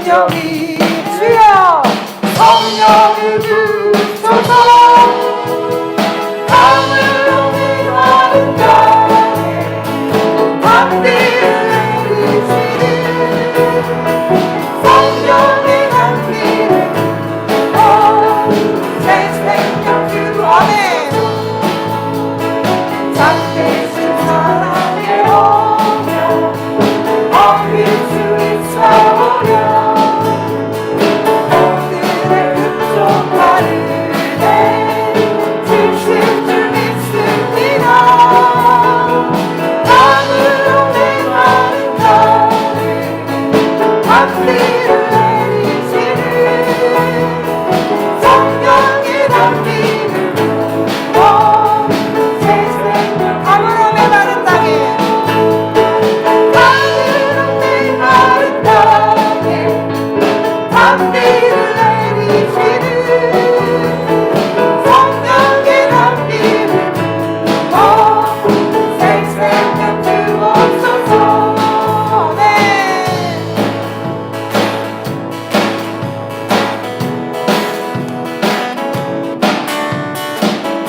성령이 주여 성령을 부으소서 강으로 위하는 자에 담비를 내리시는 성령의 담비를 새 생명 주 아멘. 잠대신 사랑의 오며 어필 수 있어보려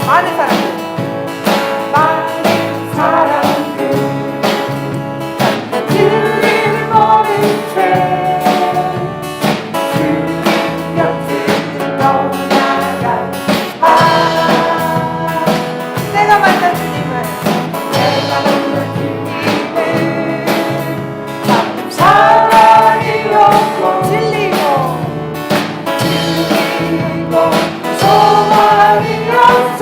많은 사람들 많은 사람들 주님을 모른 채 주님 곁을 떠나간 내가 만난 주님을 참 사랑이었고 진리고 소망이었소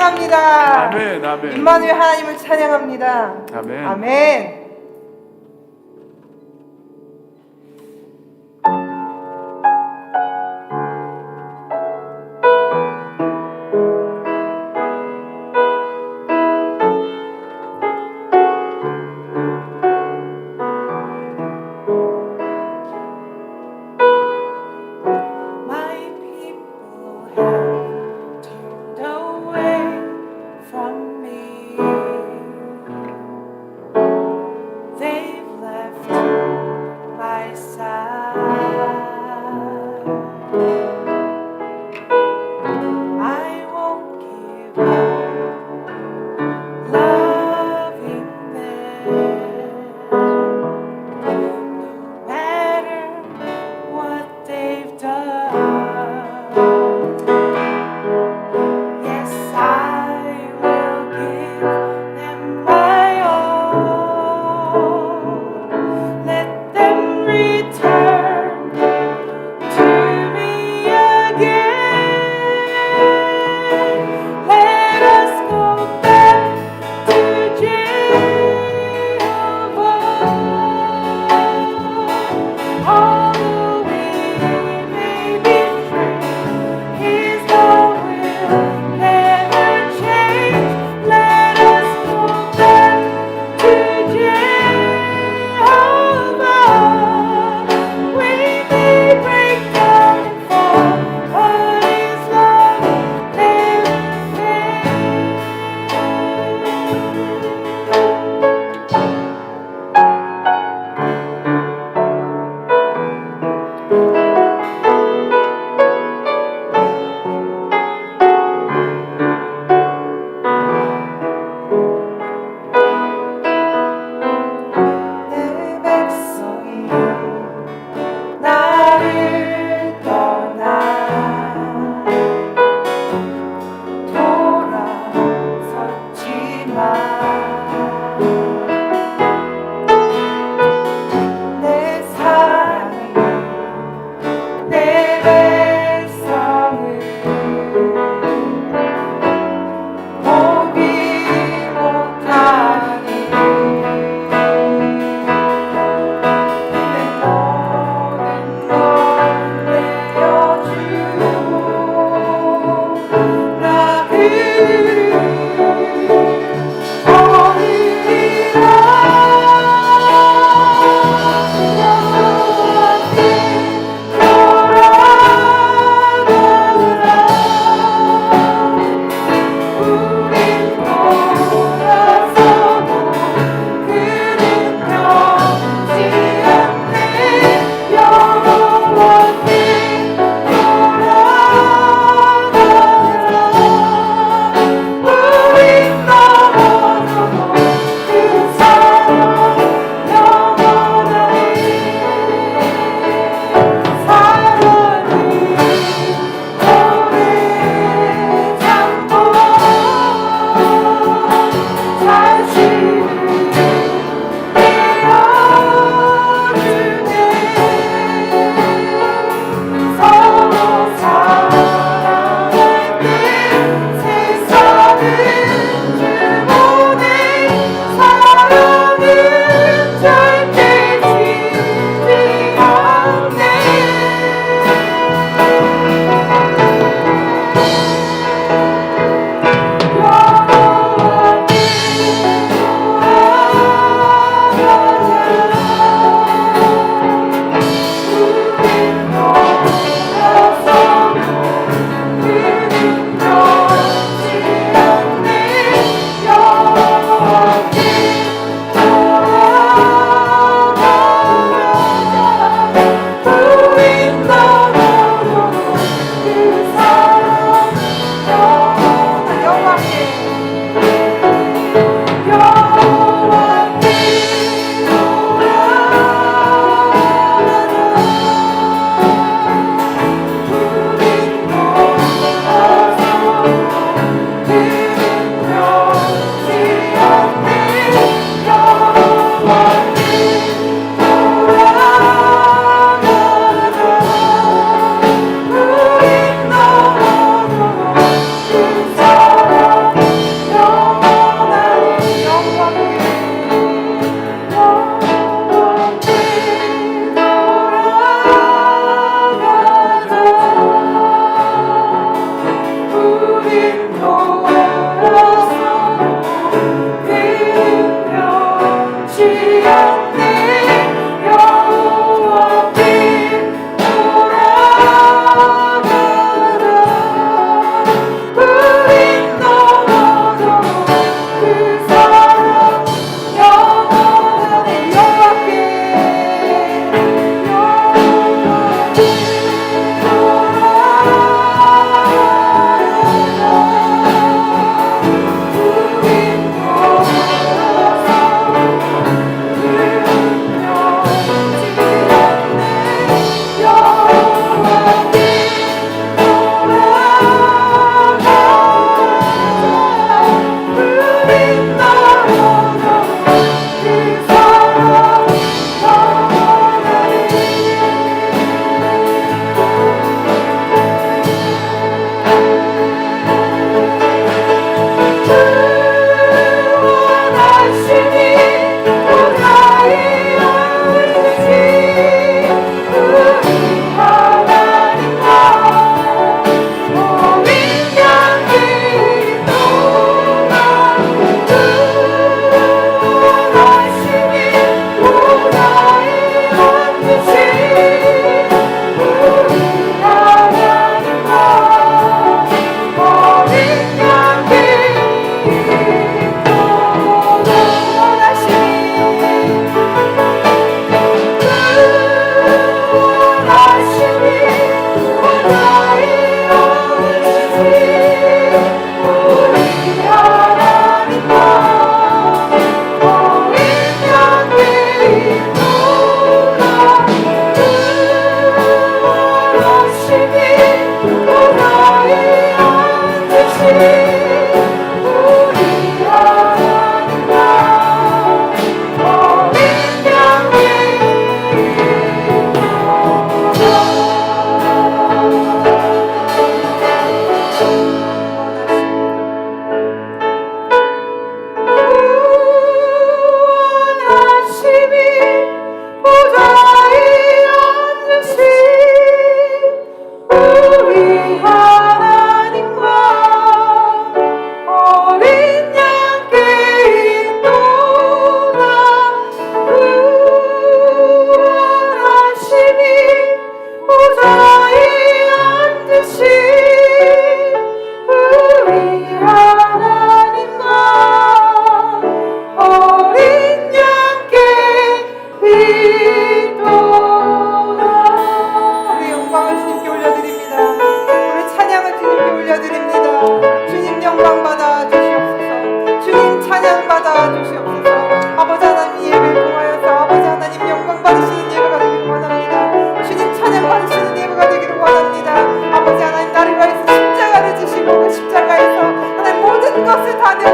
찬양합니다. 아멘, 아멘. 임마누엘 하나님을 찬양합니다. 아멘. 아멘. My people have turned away from me.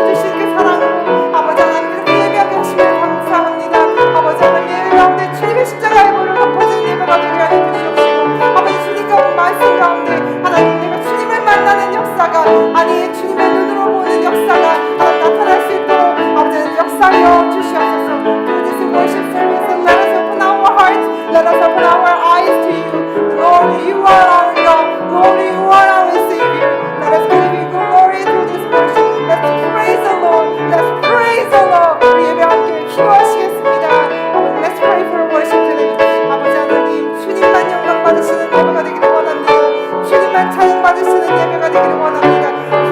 주신 그 사랑으로 아버지 하나님 이렇게 예배하게 하시면 감사합니다. 아버지 하나님 예배 가운데 주님의 십자가의 보를 갚아주는 예배가 되게 하여 주시옵시고 아버지 주님과 말씀 가운데 하나님 내가 주님을 만나는 역사가 아니 주님의 눈으로 보는 역사가 나타날 수 있도록 아버지 역사하여 주시옵소서. Through this worship service and let us open our hearts, let us open our eyes to you. Lord, you are our God. Lord, you are our Savior. Let us give you glory through this worship. Let's praise the Lord. Let's praise the Lord. 우리 예배 함께 기도하시겠습니다. 아버지, let's pray for worship today. 아버지 하나님, 주님만 영광 받으시는 예배가 되기를 원합니다. 주님만 찬양 받으시는 예배가 되기를 원합니다.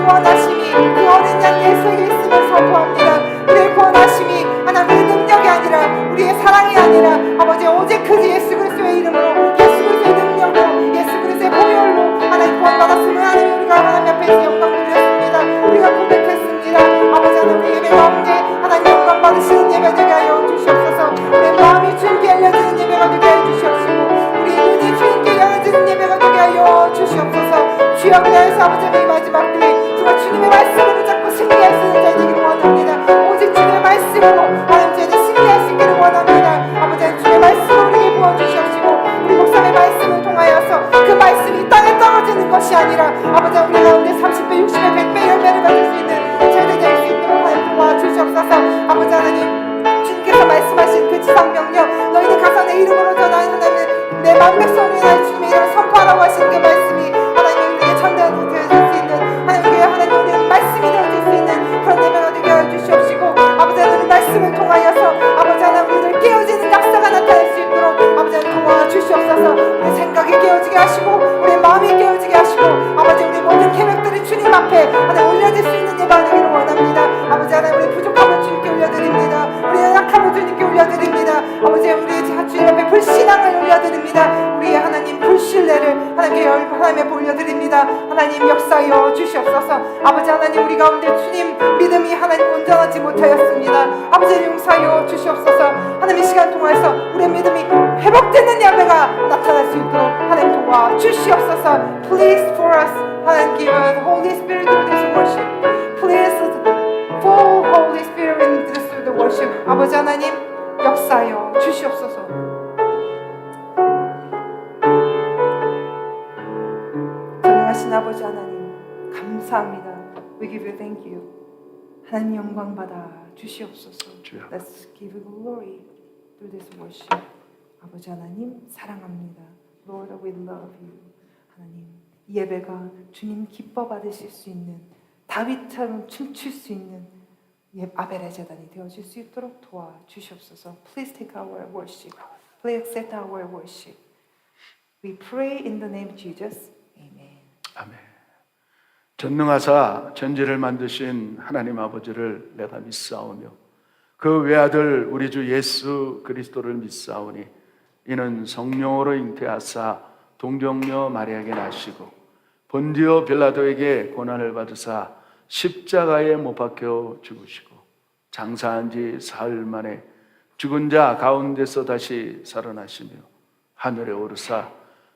구원하심이 그 어린 양 예수에게 있음을 선포합니다. 우리의 구원하심이 하나님의 능력이 아니라 우리의 사랑이 아니라 아버지 오직 그 예수 그리스도의 이름으로 예수 그리스도의 능력으로 예수 그리스도의 보혈로 하나님 구원받았음을 하나님 우리가 하나님 앞에서 영광 돌렸습니다. 우리가 고백했습니다. 아버지 하나님 우리 예배 가운데 하나님 영광 받으시는 예배 되게 하여 주시옵소서. 우리 마음이 주님께 열려지는 예배가 되게 하여 주시옵시고 우리 눈이 주님께 열려지는 예배가 되게 하여 주시옵소서. 주여 그래서 아버지 이 마지막 때에 주가 주님의 말씀을 잡고 승리할 수 있는 자 되기를 원합니다. 오직 주님의 말씀으로 하나님 저희들 승리할 수 있기를 원합니다. 아버지 주님의 말씀을 우리에게 부어주시옵시고 우리 목사의 말씀을 통하여서 그 말씀이 땅에 떨어지는 것이 아니라 아버지 우리 가운데 30배 60배 100배 열매를 받을 수 있는 저희들 될 수 있도록 하나님 도와주시옵소서. 아버지 하나님 주님께서 말씀하신 그 지상명령 너희는 가서 내 이름으로 전하는 하나님 내 만백성을 위하여 주님의 이름을 선포하라고 하신 그 말씀이 하나님 우리에게 전달이 되어질 수 있는 하나님 우리는 말씀이 되어질 수 있는 그런 예배가 되게 하여 주시옵시고 아버지 하나님 말씀을 통하여서 아버지 하나님 우리를 깨어지는 역사가 나타날 수 있도록 아버지 하나님 도와주시옵소서. 우리 생각이 깨어지게 하시고 우리 마음이 깨어지게 하시고 아버지 우리 모든 계획들이 주님 앞에 하나님 올려질 수 있는 예배가 되기를 원합니다. 아버지 하나님 우리 부족함을 주님께 올려드립니다. 우리의 약함을 주님께 올려드립니다. 아버지 우리 주님 앞에 불신앙을 올려드립니다. 우리의 하나님 불신뢰를 하나님께 올려드립니다. 하나님 역사하여 주시옵소서. 아버지 하나님 우리 가운데 주님 믿음이 하나님 온전하지 못하였습니다. 아버지 용서하여 주시옵소서. 하나님 이 시간 통해서 우리의 믿음이 회복되는 예배가 나타날 수 있도록 하나님 도와주시옵소서. Please for us 하나님 give us Holy Spirit through this worship. Please for Holy Spirit in this through the worship. 아버지 하나님 역사하여 주시옵소서. 전능하신 아버지 하나님 감사합니다. We give you thank you. 하나님 영광 받아 주시옵소서. Let's give you glory through this worship. 아버지 하나님 사랑합니다. Lord, we love you. 하나님 이 예배가 주님 기뻐 받으실 수 있는 다윗처럼 춤출 수 있는 아벨의 제단이 되어질 수 있도록 도와주시옵소서. Please take our worship. Please accept our worship. We pray in the name of Jesus. Amen. 아멘. 전능하사 전지를 만드신 하나님 아버지를 내가 믿사오며 그 외아들 우리 주 예수 그리스도를 믿사오니 이는 성령으로 잉태하사 동정녀 마리아에게 나시고 본디오 빌라도에게 고난을 받으사 십자가에 못 박혀 죽으시고 장사한 지 사흘 만에 죽은 자 가운데서 다시 살아나시며 하늘에 오르사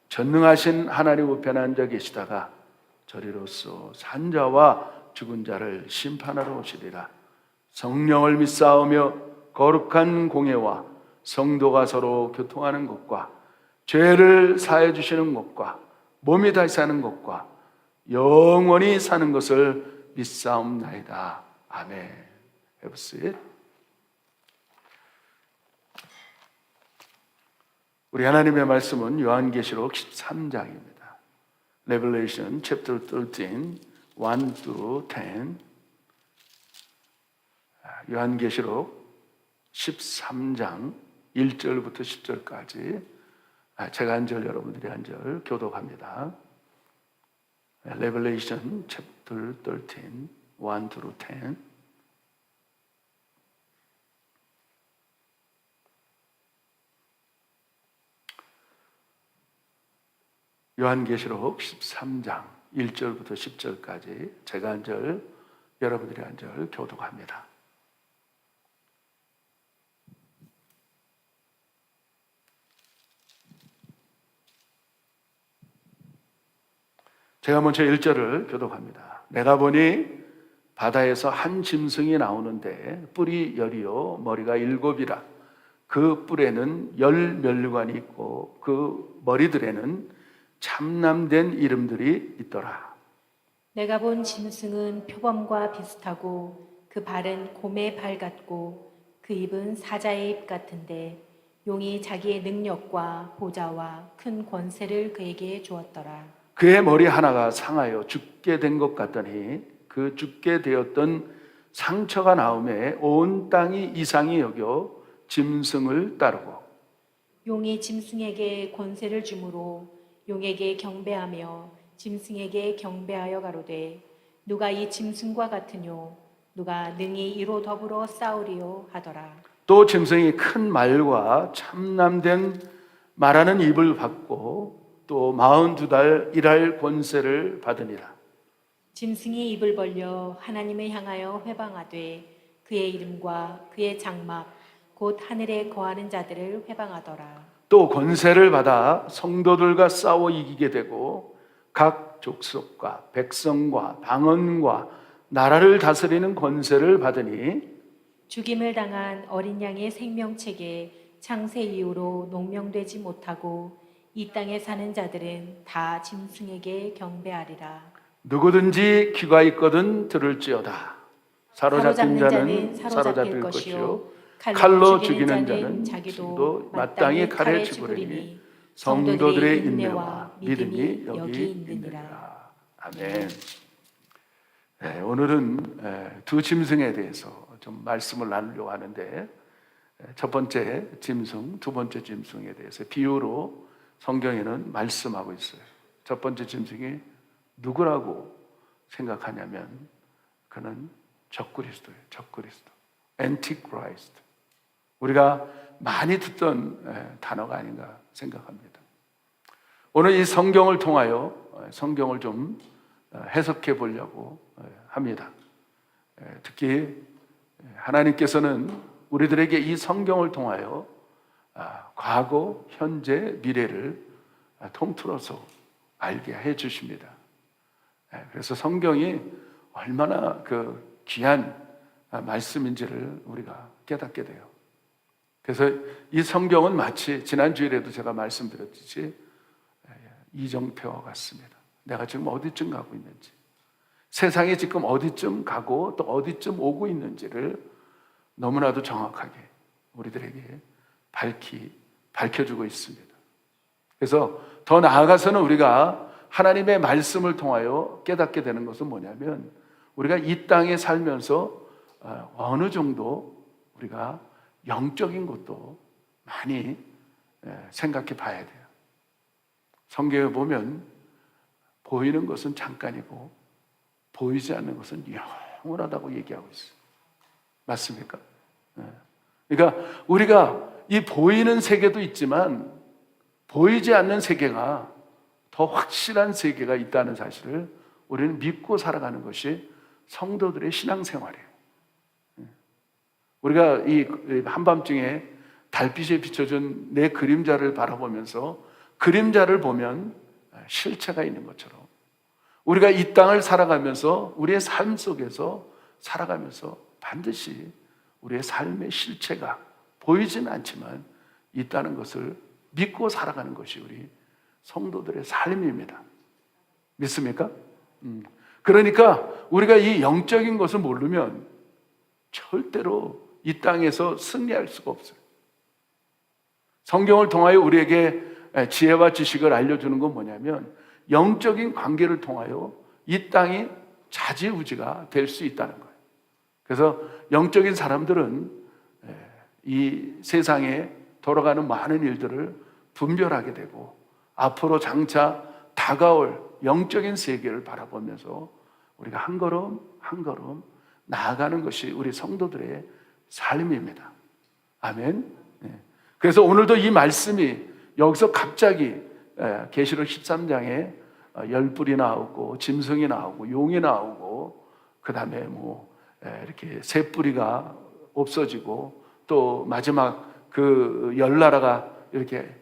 전능하신 하나님 우편에 앉아 계시다가 저리로서 산 자와 죽은 자를 심판하러 오시리라. 성령을 믿사오며 거룩한 공예와 성도가 서로 교통하는 것과 죄를 사해 주시는 것과 몸이 다시 사는 것과 영원히 사는 것을 믿사옵나이다. 아멘. Have a seat. 우리 하나님의 말씀은 요한계시록 13장입니다. Revelation chapter 13, 1 to 10. 요한계시록 13장 1절부터 10절까지 제가 한 절, 여러분들이 한 절 교독합니다. Revelation chapter 13, 1 to 10. 요한계시록 13장 1절부터 10절까지 제가 한 절, 여러분들이 한 절 교독합니다. 제가 먼저 1절을 교독합니다. 내가 보니 바다에서 한 짐승이 나오는데 뿔이 10이요 머리가 7이라. 그 뿔에는 10면류관이 있고 그 머리들에는 참남된 이름들이 있더라. 내가 본 짐승은 표범과 비슷하고 그 발은 곰의 발 같고 그 입은 사자의 입 같은데 용이 자기의 능력과 보좌와 큰 권세를 그에게 주었더라. 그의 머리 하나가 상하여 죽게 된 것 같더니 그 죽게 되었던 상처가 나오매 온 땅이 이상히 여겨 짐승을 따르고 용이 짐승에게 권세를 주므로 용에게 경배하며 짐승에게 경배하여 가로되 누가 이 짐승과 같으뇨 누가 능히 이로 더불어 싸우리요 하더라. 또 짐승이 큰 말과 참남된 말하는 입을 받고 또 42달 일할 권세를 받으니라. 짐승이 입을 벌려 하나님을 향하여 회방하되 그의 이름과 그의 장막 곧 하늘에 거하는 자들을 회방하더라. 또 권세를 받아 성도들과 싸워 이기게 되고 각 족속과 백성과 방언과 나라를 다스리는 권세를 받으니 죽임을 당한 어린 양의 생명책에 창세 이후로 농명되지 못하고 이 땅에 사는 자들은 다 짐승에게 경배하리라. 누구든지 귀가 있거든 들을지어다. 사로잡힌 자는 사로잡힐 것이요 칼로 죽이는 자는 자기도 마땅히 칼에 죽으리니 성도들의 인내와 믿음이 여기 있느니라. 아멘. 네, 오늘은 두 짐승에 대해서 좀 말씀을 나누려고 하는데 첫 번째 짐승, 두 번째 짐승에 대해서 비유로 성경에는 말씀하고 있어요. 첫 번째 짐승이 누구라고 생각하냐면 그는 적그리스도예요. 적그리스도. 엔티크라이스트. 우리가 많이 듣던 단어가 아닌가 생각합니다. 오늘 이 성경을 통하여 성경을 좀 해석해 보려고 합니다. 특히 하나님께서는 우리들에게 이 성경을 통하여 과거, 현재, 미래를 통틀어서 알게 해 주십니다. 그래서 성경이 얼마나 그 귀한 말씀인지를 우리가 깨닫게 돼요. 그래서 이 성경은 마치 지난주일에도 제가 말씀드렸듯이 이정표와 같습니다. 내가 지금 어디쯤 가고 있는지, 세상이 지금 어디쯤 가고 또 어디쯤 오고 있는지를 너무나도 정확하게 우리들에게 밝혀주고 있습니다. 그래서 더 나아가서는 우리가 하나님의 말씀을 통하여 깨닫게 되는 것은 뭐냐면 우리가 이 땅에 살면서 어느 정도 우리가 영적인 것도 많이 생각해 봐야 돼요. 성경에 보면 보이는 것은 잠깐이고 보이지 않는 것은 영원하다고 얘기하고 있어요. 맞습니까? 그러니까 우리가 이 보이는 세계도 있지만 보이지 않는 세계가 더 확실한 세계가 있다는 사실을 우리는 믿고 살아가는 것이 성도들의 신앙생활이에요. 우리가 이 한밤중에 달빛에 비춰준 내 그림자를 바라보면서 그림자를 보면 실체가 있는 것처럼 우리가 이 땅을 살아가면서 우리의 삶 속에서 살아가면서 반드시 우리의 삶의 실체가 보이지는 않지만 있다는 것을 믿고 살아가는 것이 우리 성도들의 삶입니다. 믿습니까? 그러니까 우리가 이 영적인 것을 모르면 절대로 이 땅에서 승리할 수가 없어요. 성경을 통하여 우리에게 지혜와 지식을 알려주는 건 뭐냐면 영적인 관계를 통하여 이 땅이 좌지우지가 될 수 있다는 거예요. 그래서 영적인 사람들은 이 세상에 돌아가는 많은 일들을 분별하게 되고 앞으로 장차 다가올 영적인 세계를 바라보면서 우리가 한 걸음 한 걸음 나아가는 것이 우리 성도들의 삶입니다. 아멘. 그래서 오늘도 이 말씀이 여기서 갑자기 계시록 13장에 열뿔이 나오고 짐승이 나오고 용이 나오고 그 다음에 이렇게 새 뿌리가 없어지고 또 마지막 그 열나라가 이렇게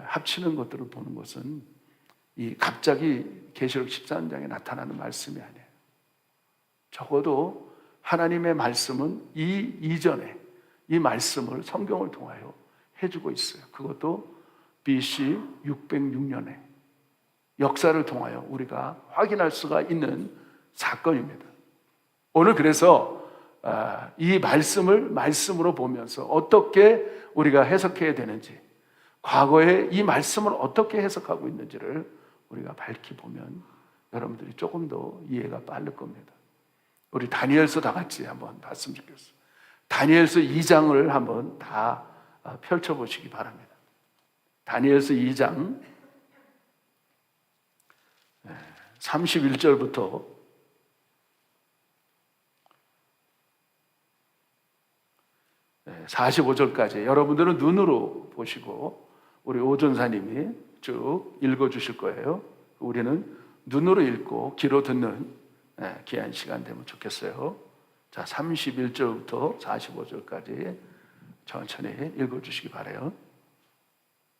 합치는 것들을 보는 것은 이 갑자기 계시록 13장에 나타나는 말씀이 아니에요. 적어도 하나님의 말씀은 이 이전에 이 말씀을 성경을 통하여 해주고 있어요. 그것도 BC 606년에 역사를 통하여 우리가 확인할 수가 있는 사건입니다. 오늘 그래서 이 말씀을 말씀으로 보면서 어떻게 우리가 해석해야 되는지, 과거에 이 말씀을 어떻게 해석하고 있는지를 우리가 밝히 보면 여러분들이 조금 더 이해가 빠를 겁니다. 우리 다니엘서 다 같이 한번 봤으면 좋겠어요. 다니엘서 2장을 한번 다 펼쳐보시기 바랍니다. 다니엘서 2장 31절부터 45절까지 여러분들은 눈으로 보시고 우리 오전사님이 쭉 읽어주실 거예요. 우리는 눈으로 읽고 귀로 듣는 귀한 시간 되면 좋겠어요. 자, 31절부터 45절까지 천천히 읽어주시기 바라요.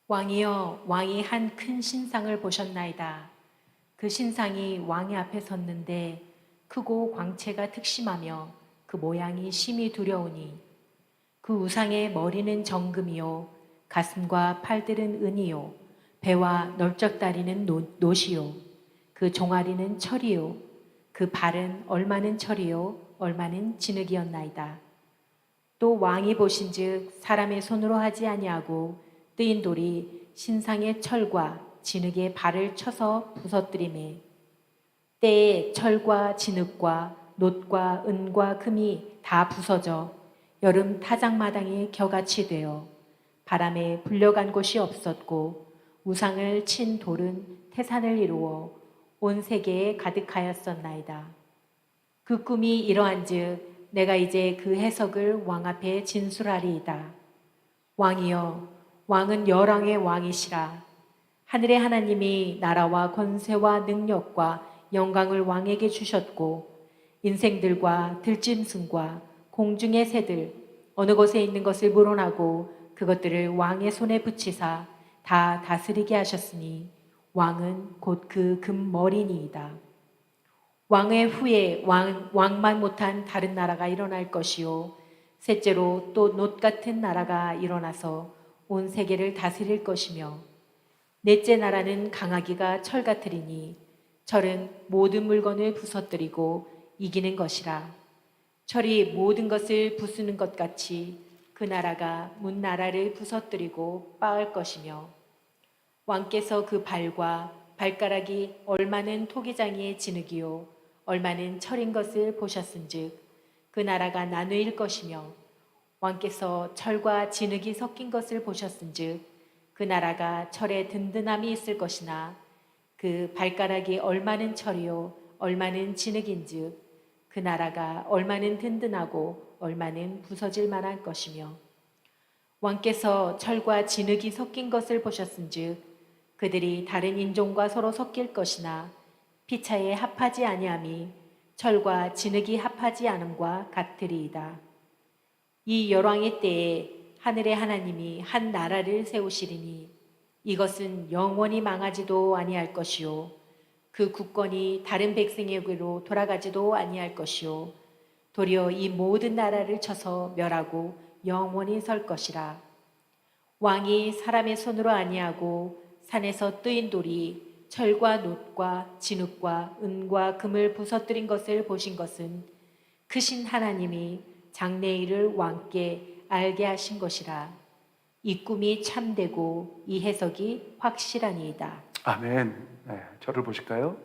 왕이여, 왕이 한 큰 신상을 보셨나이다. 그 신상이 왕의 앞에 섰는데 크고 광채가 특심하며 그 모양이 심히 두려우니 그 우상의 머리는 정금이요 가슴과 팔들은 은이요 배와 널쩍다리는 노시요 그 종아리는 철이요 그 발은 얼마는 철이요 얼마는 진흙이었나이다. 또 왕이 보신즉 사람의 손으로 하지 아니하고 뜨인 돌이 신상의 철과 진흙의 발을 쳐서 부서뜨리매 때에 철과 진흙과 놋과 은과 금이 다 부서져 여름 타작마당에 겨같이 되어 바람에 불려간 곳이 없었고 우상을 친 돌은 태산을 이루어 온 세계에 가득하였었나이다. 그 꿈이 이러한즉 내가 이제 그 해석을 왕 앞에 진술하리이다. 왕이여, 왕은 열왕의 왕이시라. 하늘의 하나님이 나라와 권세와 능력과 영광을 왕에게 주셨고 인생들과 들짐승과 공중의 새들 어느 곳에 있는 것을 물어나고 그것들을 왕의 손에 붙이사 다 다스리게 하셨으니 왕은 곧 그 금머리니이다. 왕의 후에 왕만 못한 다른 나라가 일어날 것이요 셋째로 또 놋 같은 나라가 일어나서 온 세계를 다스릴 것이며 넷째 나라는 강하기가 철 같으리니 철은 모든 물건을 부서뜨리고 이기는 것이라. 철이 모든 것을 부수는 것 같이 그 나라가 문 나라를 부서뜨리고 빻을 것이며 왕께서 그 발과 발가락이 얼마는 토기장이의 진흙이요 얼마는 철인 것을 보셨은즉 그 나라가 나누일 것이며 왕께서 철과 진흙이 섞인 것을 보셨은즉 그 나라가 철에 든든함이 있을 것이나 그 발가락이 얼마는 철이요 얼마는 진흙인즉 그 나라가 얼마는 든든하고 얼마는 부서질 만할 것이며 왕께서 철과 진흙이 섞인 것을 보셨은즉 그들이 다른 인종과 서로 섞일 것이나 피차에 합하지 아니함이 철과 진흙이 합하지 않음과 같으리이다. 이 열왕의 때에 하늘의 하나님이 한 나라를 세우시리니 이것은 영원히 망하지도 아니할 것이요 그 국권이 다른 백성에게로 돌아가지도 아니할 것이요 도리어 이 모든 나라를 쳐서 멸하고 영원히 설 것이라. 왕이 사람의 손으로 아니하고 산에서 뜨인 돌이 철과 놋과 진흙과 은과 금을 부서뜨린 것을 보신 것은 크신 하나님이 장래일을 왕께 알게 하신 것이라. 이 꿈이 참되고 이 해석이 확실하니이다. 아멘. 네, 저를 보실까요?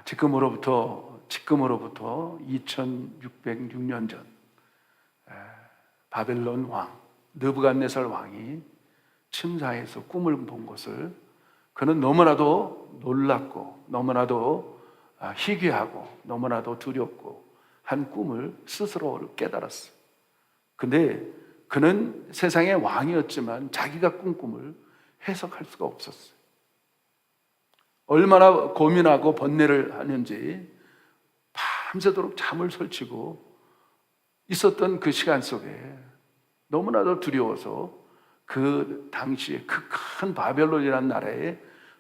지금으로부터 2606년 전 바벨론 왕 느부갓네살 왕이 침사해서 꿈을 본 것을 그는 너무나도 놀랍고 너무나도 희귀하고 너무나도 두렵고 한 꿈을 스스로 깨달았어요. 근데 그는 세상의 왕이었지만 자기가 꾼 꿈을 해석할 수가 없었어요. 얼마나 고민하고 번뇌를 하는지 밤새도록 잠을 설치고 있었던 그 시간 속에 너무나도 두려워서 그 당시에 그 큰 바벨론이라는 나라에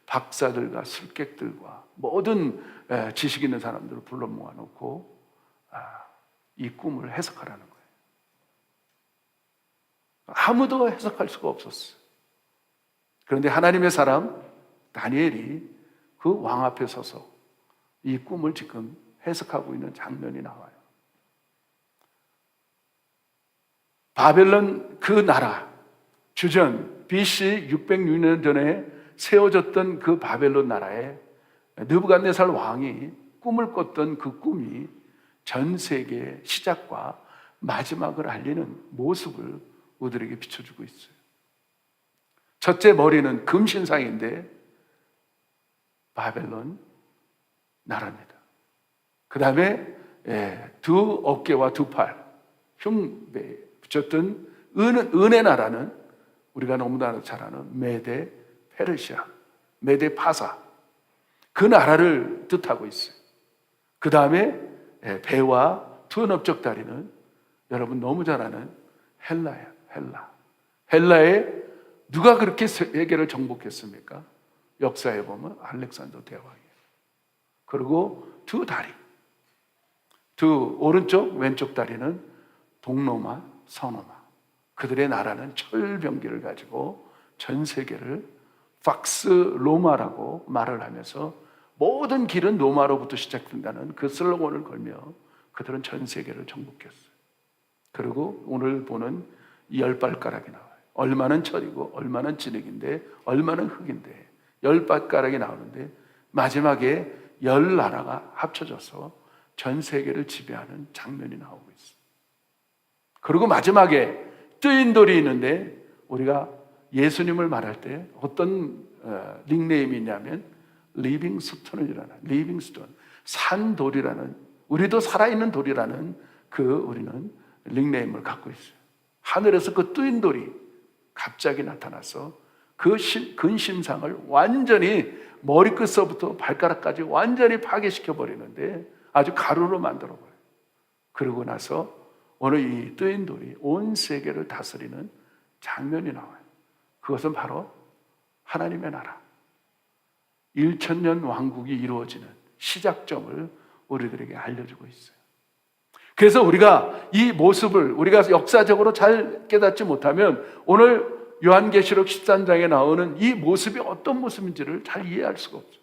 박사들과 술객들과 모든 지식 있는 사람들을 불러 모아놓고 이 꿈을 해석하라는 거예요. 아무도 해석할 수가 없었어요. 그런데 하나님의 사람 다니엘이 그 왕 앞에 서서 이 꿈을 지금 해석하고 있는 장면이 나와요. 바벨론 그 나라, 주전 BC 606년 전에 세워졌던 그 바벨론 나라에 느부갓네살 왕이 꿈을 꿨던 그 꿈이 전 세계의 시작과 마지막을 알리는 모습을 우리들에게 비춰주고 있어요. 첫째 머리는 금신상인데 바벨론 나라입니다. 그 다음에 두 어깨와 두 팔, 흉배에 붙였던 은의 나라는 우리가 너무나 잘 아는 메데 페르시아, 메데 파사, 그 나라를 뜻하고 있어요. 그 다음에 배와 두 넓적다리는 여러분 너무 잘 아는 헬라예요. 헬라에 누가 그렇게 세계를 정복했습니까? 역사에 보면 알렉산더 대왕이에요. 그리고 두 다리, 두 오른쪽 왼쪽 다리는 동로마, 서노마, 그들의 나라는 철병기를 가지고 전 세계를 팍스 로마라고 말을 하면서 모든 길은 로마로부터 시작된다는 그 슬로건을 걸며 그들은 전 세계를 정복했어요. 그리고 오늘 보는 이 10발가락이 나와요. 얼마는 철이고 얼마는 진흙인데 얼마는 흙인데 10발가락이 나오는데 마지막에 10나라가 합쳐져서 전 세계를 지배하는 장면이 나오고 있어요. 그리고 마지막에 뜨인 돌이 있는데 우리가 예수님을 말할 때 어떤 닉네임이 있냐면 리빙스톤, 산돌이라는, 우리도 살아있는 돌이라는 우리는 닉네임을 갖고 있어요. 하늘에서 그 뜨인 돌이 갑자기 나타나서 그 근심상을 완전히 머리끝서부터 발가락까지 완전히 파괴시켜 버리는데 아주 가루로 만들어 버려요. 그러고 나서 오늘 이 뜨인 돌이 온 세계를 다스리는 장면이 나와요. 그것은 바로 하나님의 나라, 1000년 왕국이 이루어지는 시작점을 우리들에게 알려주고 있어요. 그래서 우리가 이 모습을 우리가 역사적으로 잘 깨닫지 못하면 오늘 요한계시록 13장에 나오는 이 모습이 어떤 모습인지를 잘 이해할 수가 없죠.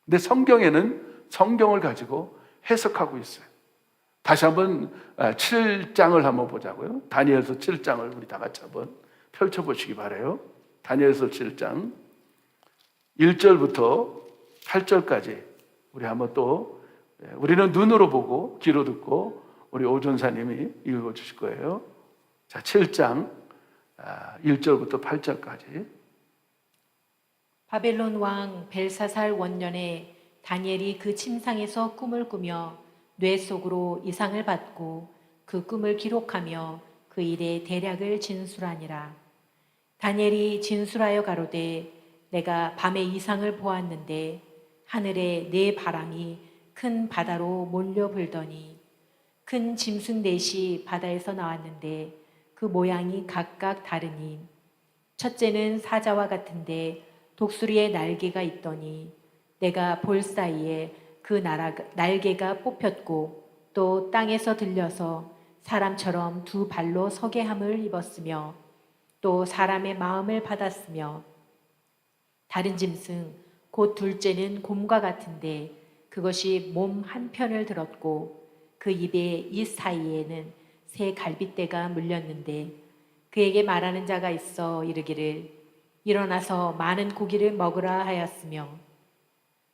근데 성경에는 성경을 가지고 해석하고 있어요. 다시 한번 7장을 한번 보자고요. 다니엘서 7장을 우리 다 같이 한번 펼쳐보시기 바라요. 다니엘서 7장 1절부터 8절까지 우리 한번 또 우리는 눈으로 보고 귀로 듣고 우리 오전사님이 읽어주실 거예요. 자, 7장 1절부터 8절까지. 바벨론 왕 벨사살 원년에 다니엘이 그 침상에서 꿈을 꾸며 뇌 속으로 이상을 받고 그 꿈을 기록하며 그 일의 대략을 진술하니라. 다니엘이 진술하여 가로되 내가 밤에 이상을 보았는데 하늘에 네 바람이 큰 바다로 몰려 불더니 큰 짐승 넷이 바다에서 나왔는데 그 모양이 각각 다르니 첫째는 사자와 같은데 독수리의 날개가 있더니 내가 볼 사이에 그 날개가 뽑혔고 또 땅에서 들려서 사람처럼 두 발로 서게 함을 입었으며 또 사람의 마음을 받았으며 다른 짐승 곧 둘째는 곰과 같은데 그것이 몸 한편을 들었고 그 입의 이 사이에는 새 갈빗대가 물렸는데 그에게 말하는 자가 있어 이르기를 일어나서 많은 고기를 먹으라 하였으며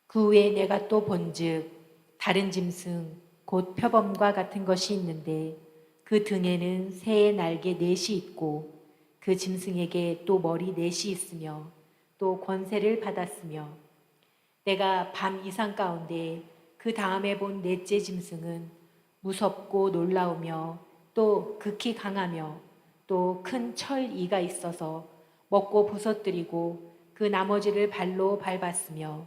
그 후에 내가 또 본즉 다른 짐승 곧 표범과 같은 것이 있는데 그 등에는 새의 날개 넷이 있고 그 짐승에게 또 머리 넷이 있으며 또 권세를 받았으며 내가 밤 이상 가운데 그 다음에 본 넷째 짐승은 무섭고 놀라우며 또 극히 강하며 또 큰 철 이가 있어서 먹고 부서뜨리고 그 나머지를 발로 밟았으며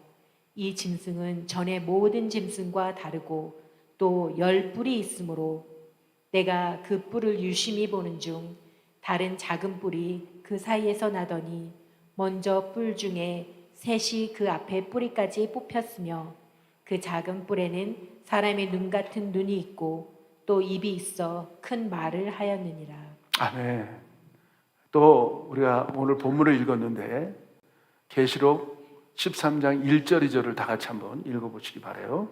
이 짐승은 전의 모든 짐승과 다르고 또 10뿔이 있으므로 내가 그 뿔을 유심히 보는 중 다른 작은 뿔이 그 사이에서 나더니 먼저 뿔 중에 셋이 그 앞에 뿌리까지 뽑혔으며 그 작은 뿔에는 사람의 눈 같은 눈이 있고 또 입이 있어 큰 말을 하였느니라. 아멘. 또 우리가 오늘 본문을 읽었는데 계시록 13장 1절 2절을 다 같이 한번 읽어보시기 바라요.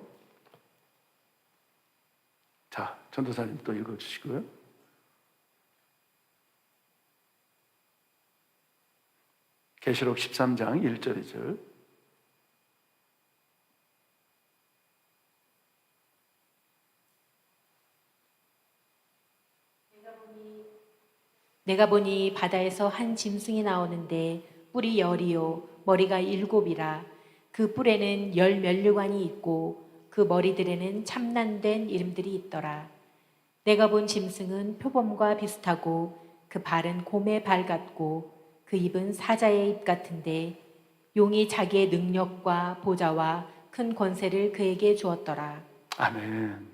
자, 전도사님 또 읽어주시고요. 계시록 13장 1절 2절. 내가 보니 바다에서 한 짐승이 나오는데 뿔이 10이요 머리가 7이라. 그 뿔에는 10 면류관이 있고 그 머리들에는 참난된 이름들이 있더라. 내가 본 짐승은 표범과 비슷하고 그 발은 곰의 발 같고 그 입은 사자의 입 같은데 용이 자기의 능력과 보좌와 큰 권세를 그에게 주었더라. 아멘.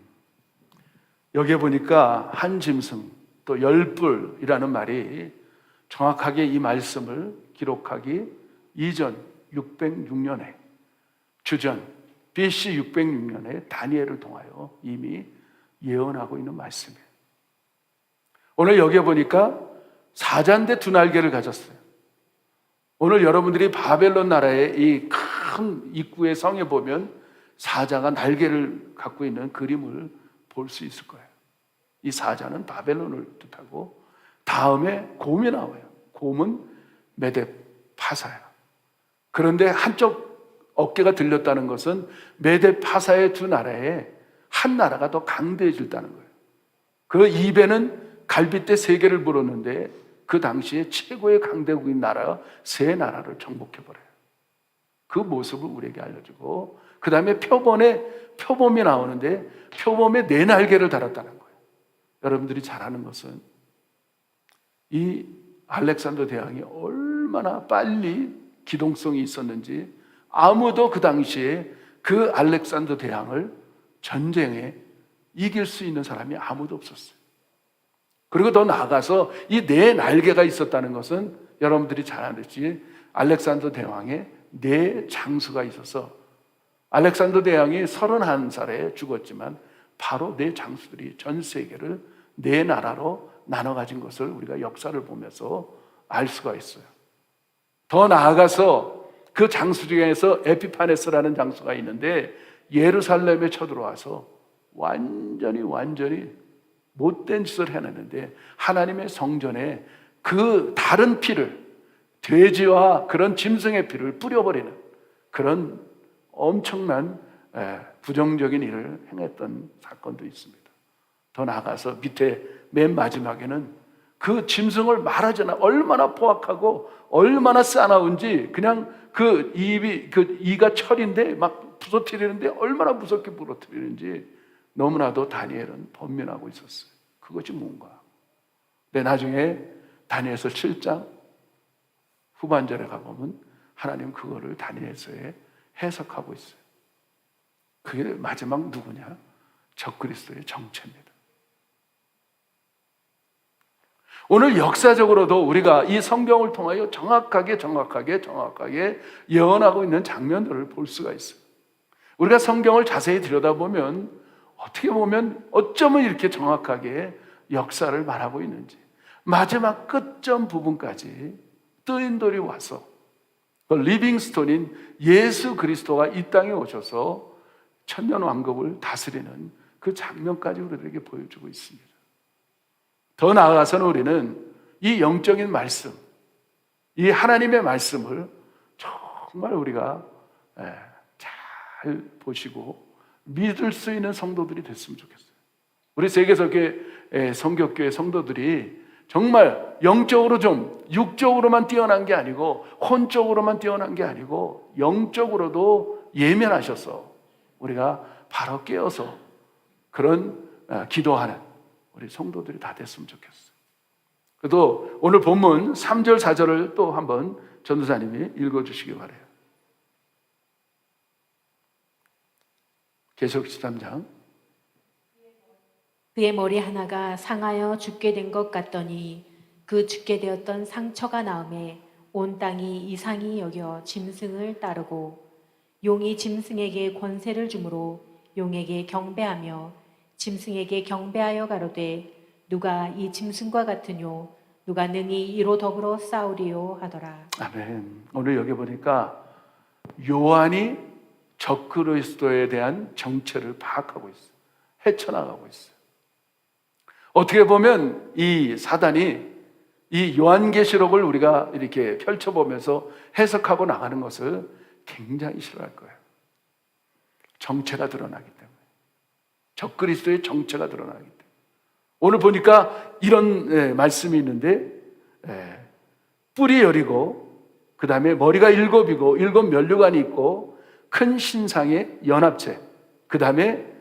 여기에 보니까 한 짐승 또 10뿔이라는 말이 정확하게 이 말씀을 기록하기 이전 606년에 주전 BC 606년에 다니엘을 통하여 이미 예언하고 있는 말씀이에요. 오늘 여기에 보니까 사자인데 두 날개를 가졌어요. 오늘 여러분들이 바벨론 나라의 이 큰 입구의 성에 보면 사자가 날개를 갖고 있는 그림을 볼 수 있을 거예요. 이 사자는 바벨론을 뜻하고 다음에 곰이 나와요. 곰은 메뎁파사야. 그런데 한쪽 어깨가 들렸다는 것은 메뎁파사의 두 나라에 한 나라가 더 강대해질다는 거예요. 그 입에는 갈빗대 3개를 물었는데 그 당시에 최고의 강대국인 나라 3나라를 정복해버려요. 그 모습을 우리에게 알려주고 그 다음에 표범이 나오는데 표범에 4날개를 달았다는 거예요. 여러분들이 잘 아는 것은 이 알렉산더 대왕이 얼마나 빨리 기동성이 있었는지 아무도 그 당시에 그 알렉산더 대왕을 전쟁에 이길 수 있는 사람이 아무도 없었어요. 그리고 더 나아가서 이 4날개가 있었다는 것은 여러분들이 잘 아듯이 알렉산더 대왕의 4장수가 있어서 알렉산더 대왕이 31살에 죽었지만 바로 4장수들이 전 세계를 4나라로 나눠 가진 것을 우리가 역사를 보면서 알 수가 있어요. 더 나아가서 그 장수 중에서 에피파네스라는 장수가 있는데 예루살렘에 쳐들어와서 완전히 못된 짓을 해냈는데 하나님의 성전에 그 다른 피를 돼지와 그런 짐승의 피를 뿌려버리는 그런 엄청난 부정적인 일을 행했던 사건도 있습니다. 더 나아가서 밑에 맨 마지막에는 그 짐승을 말하지 않아 얼마나 포악하고 얼마나 싸나운지 그냥 그 이가 철인데 막 부서뜨리는데 얼마나 무섭게 부서뜨리는지 너무나도 다니엘은 번민하고 있었어요. 그것이 뭔가. 근데 나중에 다니엘서 7장 후반절에 가보면 하나님 그거를 다니엘서에 해석하고 있어요. 그게 마지막 누구냐? 적그리스도의 정체입니다. 오늘 역사적으로도 우리가 이 성경을 통하여 정확하게 예언하고 있는 장면들을 볼 수가 있어요. 우리가 성경을 자세히 들여다보면 어떻게 보면 어쩌면 이렇게 정확하게 역사를 말하고 있는지 마지막 끝점 부분까지 뜨인 돌이 와서 리빙스톤인 예수 그리스도가 이 땅에 오셔서 천년 왕국을 다스리는 그 장면까지 우리들에게 보여주고 있습니다. 더 나아가서는 우리는 이 영적인 말씀, 이 하나님의 말씀을 정말 우리가 잘 보시고 믿을 수 있는 성도들이 됐으면 좋겠어요. 우리 세계석의 성격교회 성도들이 정말 영적으로 좀 육적으로만 뛰어난 게 아니고 혼적으로만 뛰어난 게 아니고 영적으로도 예민하셔서 우리가 바로 깨어서 그런 기도하는 우리 성도들이 다 됐으면 좋겠어요. 그래도 오늘 본문 3절 4절을 또 한번 전도사님이 읽어주시기 바라요. 계시록 13장. 그의 머리 하나가 상하여 죽게 된 것 같더니 그 죽게 되었던 상처가 나음에 온 땅이 이상히 여겨 짐승을 따르고 용이 짐승에게 권세를 주므로 용에게 경배하며 짐승에게 경배하여 가로되 누가 이 짐승과 같으뇨 누가 능히 이로 더불어 싸우리요 하더라. 아멘. 오늘 여기 보니까 요한이 적그리스도에 대한 정체를 파악하고 있어요. 헤쳐나가고 있어요. 어떻게 보면 이 사단이 이 요한계시록을 우리가 이렇게 펼쳐보면서 해석하고 나가는 것을 굉장히 싫어할 거예요. 정체가 드러나기 때문에. 적그리스도의 정체가 드러나기 때문에. 오늘 보니까 이런 말씀이 있는데 뿔이 여리고 그 다음에 머리가 7이고 7 면류관이 있고 큰 신상의 연합체 그 다음에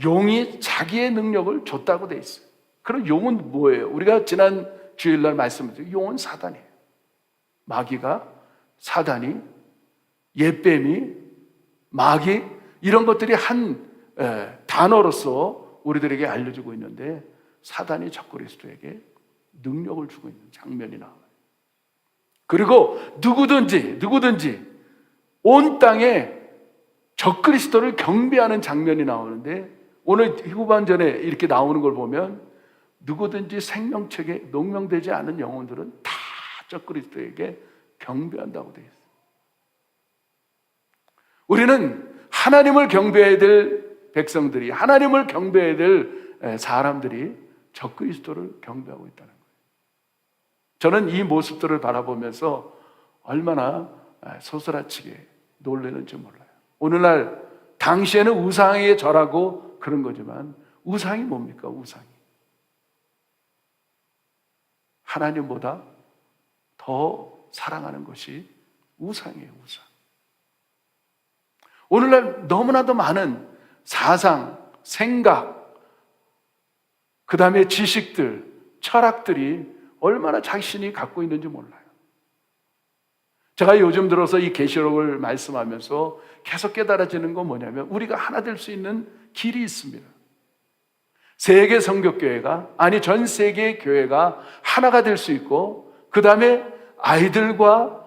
용이 자기의 능력을 줬다고 돼 있어요. 그럼 용은 뭐예요? 우리가 지난 주일날 말씀드렸죠. 용은 사단이에요. 마귀가 사단이 옛뱀이 마귀 이런 것들이 한 단어로서 우리들에게 알려주고 있는데 사단이 적그리스도에게 능력을 주고 있는 장면이 나와요. 그리고 누구든지 온 땅에 적그리스도를 경배하는 장면이 나오는데 오늘 후반전에 이렇게 나오는 걸 보면 누구든지 생명책에 농명되지 않은 영혼들은 다 적그리스도에게 경배한다고 되어 있어요. 우리는 하나님을 경배해야 될 백성들이 하나님을 경배해야 될 사람들이 적그리스도를 경배하고 있다는 거예요. 저는 이 모습들을 바라보면서 얼마나 소스라치게 놀라는지 몰라요. 오늘날 당시에는 우상에 절하고 그런 거지만 우상이 뭡니까? 우상이 하나님보다 더 사랑하는 것이 우상이에요. 우상. 오늘날 너무나도 많은 사상, 생각, 그 다음에 지식들, 철학들이 얼마나 자신이 갖고 있는지 몰라요. 제가 요즘 들어서 이 계시록을 말씀하면서 계속 깨달아지는 건 뭐냐면 우리가 하나 될 수 있는 길이 있습니다. 세계 성격교회가 아니 전 세계의 교회가 하나가 될 수 있고 그 다음에 아이들과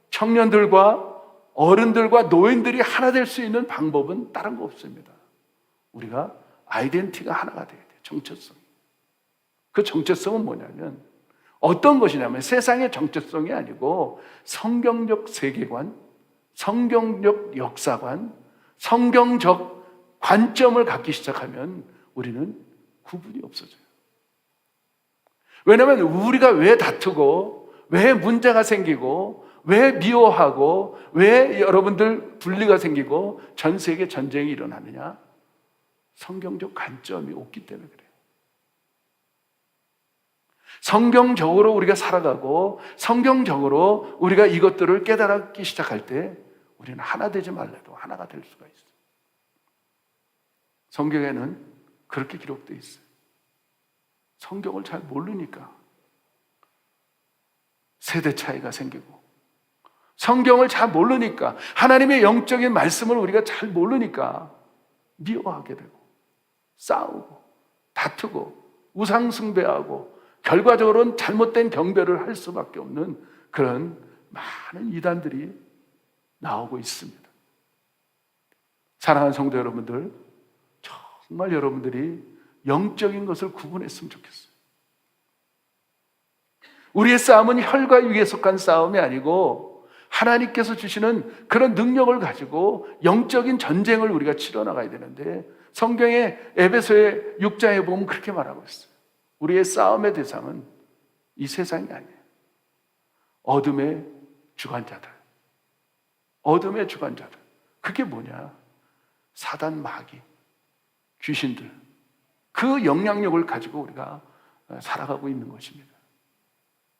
청년들과 어른들과 노인들이 하나 될 수 있는 방법은 다른 거 없습니다. 우리가 아이덴티티가 하나가 돼야 돼요. 정체성. 그 정체성은 뭐냐면 어떤 것이냐면 세상의 정체성이 아니고 성경적 세계관, 성경적 역사관, 성경적 관점을 갖기 시작하면 우리는 구분이 없어져요. 왜냐하면 우리가 왜 다투고 왜 문제가 생기고 왜 미워하고 왜 여러분들 분리가 생기고 전 세계 전쟁이 일어나느냐? 성경적 관점이 없기 때문에 그래요. 성경적으로 우리가 살아가고 성경적으로 우리가 이것들을 깨달기 시작할 때 우리는 하나 되지 말래도 하나가 될 수가 있어요. 성경에는 그렇게 기록되어 있어요. 성경을 잘 모르니까 세대 차이가 생기고 성경을 잘 모르니까 하나님의 영적인 말씀을 우리가 잘 모르니까 미워하게 되고 싸우고 다투고 우상숭배하고 결과적으로는 잘못된 경배를 할 수밖에 없는 그런 많은 이단들이 나오고 있습니다. 사랑하는 성도 여러분들, 정말 여러분들이 영적인 것을 구분했으면 좋겠어요. 우리의 싸움은 혈과 육에 속한 싸움이 아니고 하나님께서 주시는 그런 능력을 가지고 영적인 전쟁을 우리가 치러나가야 되는데 성경의 에베소의 6장에 보면 그렇게 말하고 있어요. 우리의 싸움의 대상은 이 세상이 아니에요. 어둠의 주관자들. 어둠의 주관자들. 그게 뭐냐? 사단, 마귀, 귀신들. 그 영향력을 가지고 우리가 살아가고 있는 것입니다.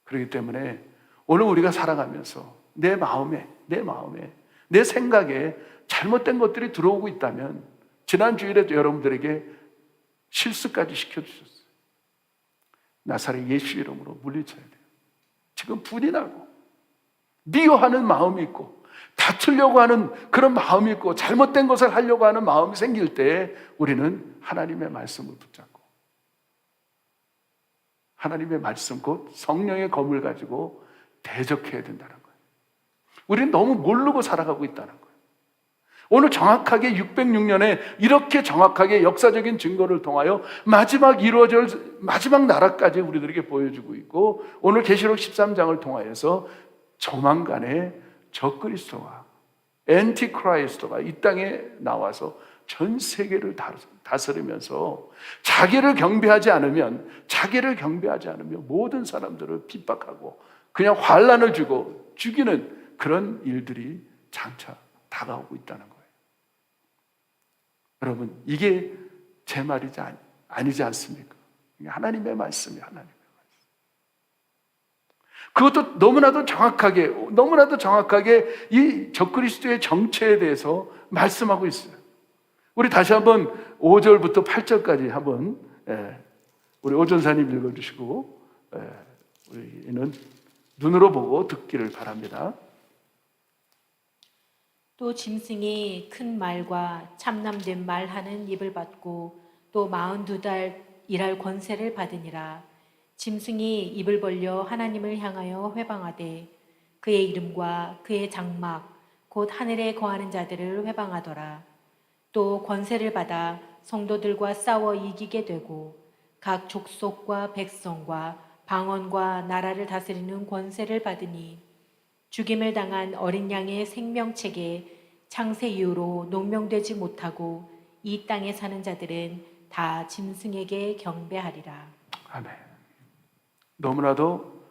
그렇기 때문에 오늘 우리가 살아가면서 내 마음에, 내 생각에 잘못된 것들이 들어오고 있다면 지난 주일에 여러분들에게 실수까지 시켜주셨어요. 나사렛 예수 이름으로 물리쳐야 돼요. 지금 분이 나고 미워하는 마음이 있고 다투려고 하는 그런 마음이 있고 잘못된 것을 하려고 하는 마음이 생길 때 우리는 하나님의 말씀을 붙잡고 하나님의 말씀 곧 성령의 검을 가지고 대적해야 된다는 거예요. 우리는 너무 모르고 살아가고 있다는 거예요. 오늘 정확하게 606년에 이렇게 정확하게 역사적인 증거를 통하여 마지막 이루어질 마지막 나라까지 우리들에게 보여주고 있고, 오늘 계시록 13장을 통하여서 조만간에 적그리스도가, 엔티크라이스토가 이 땅에 나와서 전 세계를 다스리면서 자기를 경배하지 않으면 모든 사람들을 핍박하고 그냥 환난을 주고 죽이는 그런 일들이 장차 다가오고 있다는 거예요. 여러분, 이게 제 말이지 아니지 않습니까? 이게 하나님의 말씀이에요. 하나님의 말씀. 그것도 너무나도 정확하게 이 적그리스도의 정체에 대해서 말씀하고 있어요. 우리 다시 한번 5절부터 8절까지 한번 우리 오전사님 읽어주시고 우리는 눈으로 보고 듣기를 바랍니다. 또 짐승이 큰 말과 참남된 말하는 입을 받고 또 42달 일할 권세를 받으니라. 짐승이 입을 벌려 하나님을 향하여 회방하되 그의 이름과 그의 장막 곧 하늘에 거하는 자들을 회방하더라. 또 권세를 받아 성도들과 싸워 이기게 되고 각 족속과 백성과 방언과 나라를 다스리는 권세를 받으니 죽임을 당한 어린 양의 생명책에 창세 이후로 농명되지 못하고 이 땅에 사는 자들은 다 짐승에게 경배하리라. 아멘. 너무나도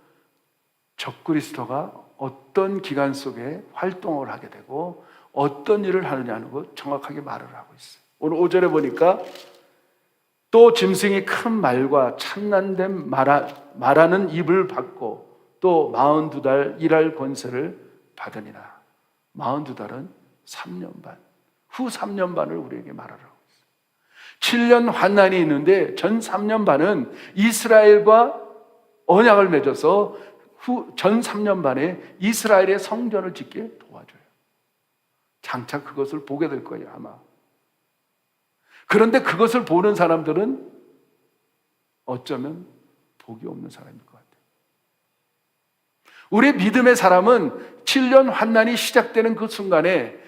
적그리스도가 어떤 기간 속에 활동을 하게 되고 어떤 일을 하느냐는 것 정확하게 말을 하고 있어요. 오늘 5절에 보니까 또 짐승이 큰 말과 찬란된 말하는 입을 받고 또 42달 일할 권세를 받으니라. 42달은 3년 반, 후 3년 반을 우리에게 말하라고 있어요. 7년 환난이 있는데 전 3년 반은 이스라엘과 언약을 맺어서 후 전 3년 반에 이스라엘의 성전을 짓게 도와줘요. 장차 그것을 보게 될 거예요, 아마. 그런데 그것을 보는 사람들은 어쩌면 복이 없는 사람일 것 같아요. 우리의 믿음의 사람은 7년 환난이 시작되는 그 순간에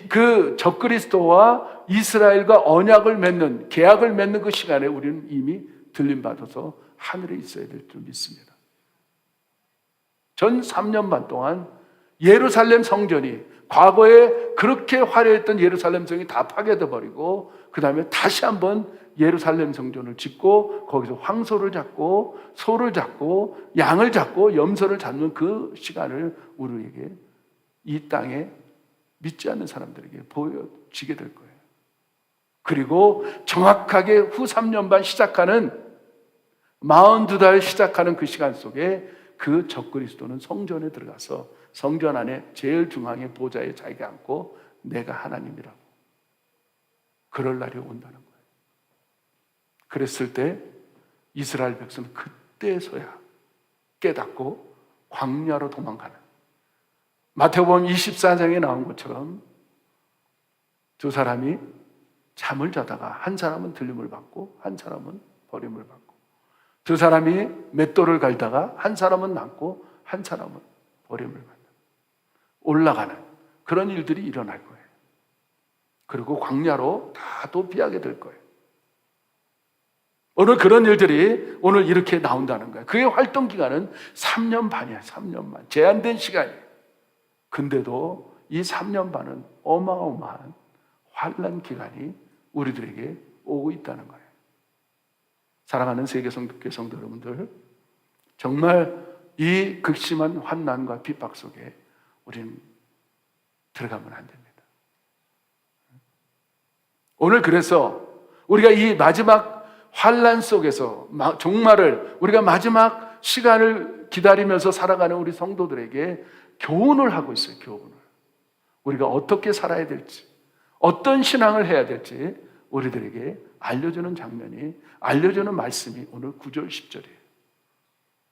그 적그리스도와 이스라엘과 언약을 맺는, 계약을 맺는 그 시간에 우리는 이미 들림받아서 하늘에 있어야 될 줄 믿습니다. 전 3년 반 동안 예루살렘 성전이, 과거에 그렇게 화려했던 예루살렘 성이 다 파괴돼 버리고 그 다음에 다시 한번 예루살렘 성전을 짓고 거기서 황소를 잡고 소를 잡고 양을 잡고 염소를 잡는 그 시간을 우리에게 이 땅에 믿지 않는 사람들에게 보여지게 될 거예요. 그리고 정확하게 후 3년 반 시작하는 42달 시작하는 그 시간 속에 그 적그리스도는 성전에 들어가서 성전 안에 제일 중앙의 보좌에 자기가 앉고 내가 하나님이라고 그럴 날이 온다는 거예요. 그랬을 때 이스라엘 백성은 그때서야 깨닫고 광야로 도망가는, 마태복음 24장에 나온 것처럼 두 사람이 잠을 자다가 한 사람은 들림을 받고 한 사람은 버림을 받고, 두 사람이 맷돌을 갈다가 한 사람은 남고 한 사람은 버림을 받는, 올라가는 그런 일들이 일어날 거예요. 그리고 광야로 다 도피하게 될 거예요. 오늘 그런 일들이 오늘 이렇게 나온다는 거예요. 그의 활동 기간은 3년 반이야. 3년 반. 제한된 시간이에요. 근데도 이 3년 반은 어마어마한 환난 기간이 우리들에게 오고 있다는 거예요. 사랑하는 세계성교 성도 여러분들, 정말 이 극심한 환난과 핍박 속에 우리는 들어가면 안 됩니다. 오늘 그래서 우리가 이 마지막 환난 속에서 종말을, 우리가 마지막 시간을 기다리면서 살아가는 우리 성도들에게 교훈을 하고 있어요. 교훈을. 우리가 어떻게 살아야 될지, 어떤 신앙을 해야 될지 우리들에게 알려주는 장면이, 알려주는 말씀이 오늘 9절 10절이에요.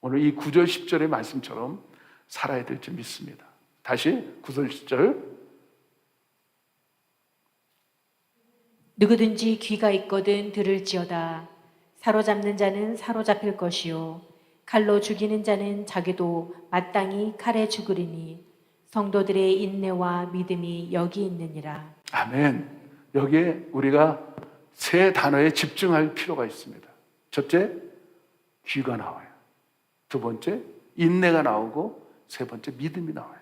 오늘 이 9절 10절의 말씀처럼 살아야 될 줄 믿습니다. 다시 9절 10절. 누구든지 귀가 있거든 들을지어다. 사로잡는 자는 사로잡힐 것이요 칼로 죽이는 자는 자기도 마땅히 칼에 죽으리니 성도들의 인내와 믿음이 여기 있느니라. 아멘. 여기에 우리가 세 단어에 집중할 필요가 있습니다. 첫째, 귀가 나와요. 두 번째, 인내가 나오고, 세 번째, 믿음이 나와요.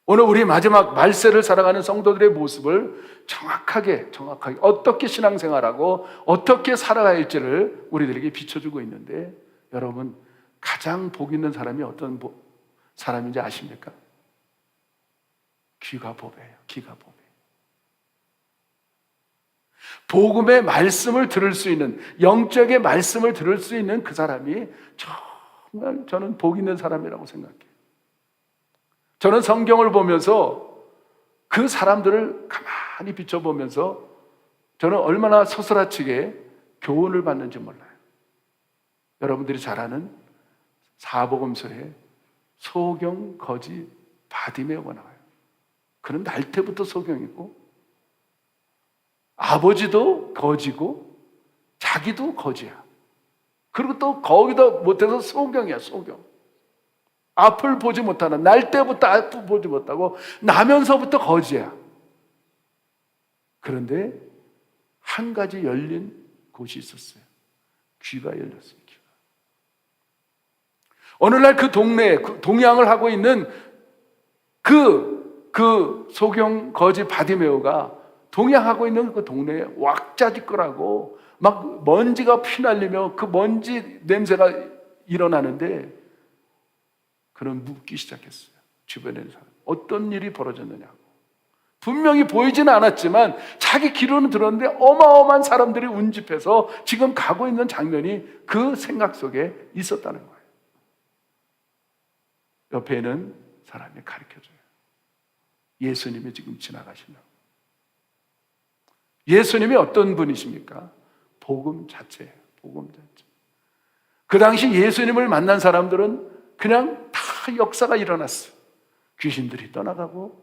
오늘 우리 마지막 말세를 살아가는 성도들의 모습을 정확하게 어떻게 신앙생활하고 어떻게 살아가야 할지를 우리들에게 비춰주고 있는데, 여러분 가장 복 있는 사람이 어떤 사람인지 아십니까? 귀가 보배예요. 귀가 보배. 복음의 말씀을 들을 수 있는, 영적의 말씀을 들을 수 있는 그 사람이 정말 저는 복 있는 사람이라고 생각해요. 저는 성경을 보면서 그 사람들을 가만히 비춰보면서 저는 얼마나 서스라치게 교훈을 받는지 몰라요. 여러분들이 잘 아는 사복음서에 소경, 거지, 바디메오가 나와요. 그는 날 때부터 소경이고 아버지도 거지고 자기도 거지야. 그리고 또 거기다 못해서 소경이야. 소경. 앞을 보지 못하는, 날 때부터 앞을 보지 못하고 나면서부터 거지야. 그런데 한 가지 열린 곳이 있었어요. 귀가 열렸어요. 귀가. 오늘날 그 동네에 동양을 하고 있는 그 소경 거지 바디메오가 동양하고 있는 그 동네에 왁자지껄하고 막 먼지가 피날리며 그 먼지 냄새가 일어나는데 그는 묻기 시작했어요. 주변에 사람 어떤 일이 벌어졌느냐고. 분명히 보이지는 않았지만 자기 귀로는 들었는데 어마어마한 사람들이 운집해서 지금 가고 있는 장면이 그 생각 속에 있었다는 거예요. 옆에 있는 사람이 가르쳐줘요. 예수님이 지금 지나가시려고. 예수님이 어떤 분이십니까? 복음 자체예요. 복음 자체. 그 당시 예수님을 만난 사람들은 그냥 다 역사가 일어났어요. 귀신들이 떠나가고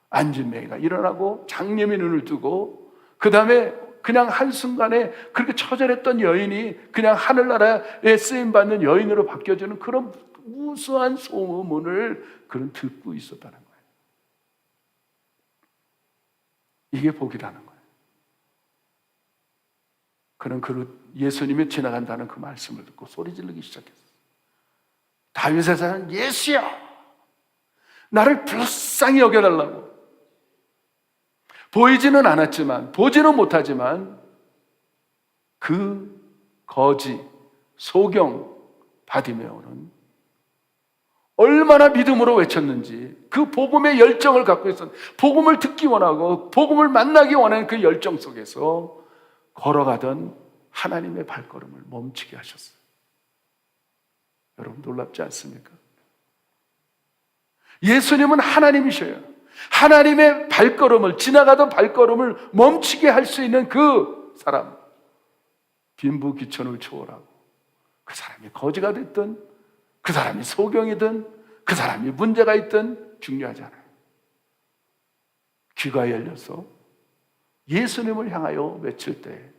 안진뱅이가 일어나고 장염이 눈을 뜨고 그 다음에 그냥 한순간에 그렇게 처절했던 여인이 그냥 하늘나라에 쓰임받는 여인으로 바뀌어지는 그런 우수한 소문을 그는 듣고 있었다는 거예요. 이게 복이라는 거예요. 그는 예수님이 지나간다는 그 말씀을 듣고 소리 지르기 시작했어요. 다윗의 자는 예수여, 나를 불쌍히 여겨달라고. 보이지는 않았지만, 보지는 못하지만 그 거지, 소경 바디메오는 얼마나 믿음으로 외쳤는지 그 복음의 열정을 갖고 있었는데, 복음을 듣기 원하고 복음을 만나기 원하는 그 열정 속에서 걸어가던 하나님의 발걸음을 멈추게 하셨어요. 여러분 놀랍지 않습니까? 예수님은 하나님이셔요. 하나님의 발걸음을, 지나가던 발걸음을 멈추게 할 수 있는 그 사람, 빈부귀천을 초월하고 그 사람이 거지가 됐든 그 사람이 소경이든 그 사람이 문제가 있든 중요하지 않아요. 귀가 열려서 예수님을 향하여 외칠 때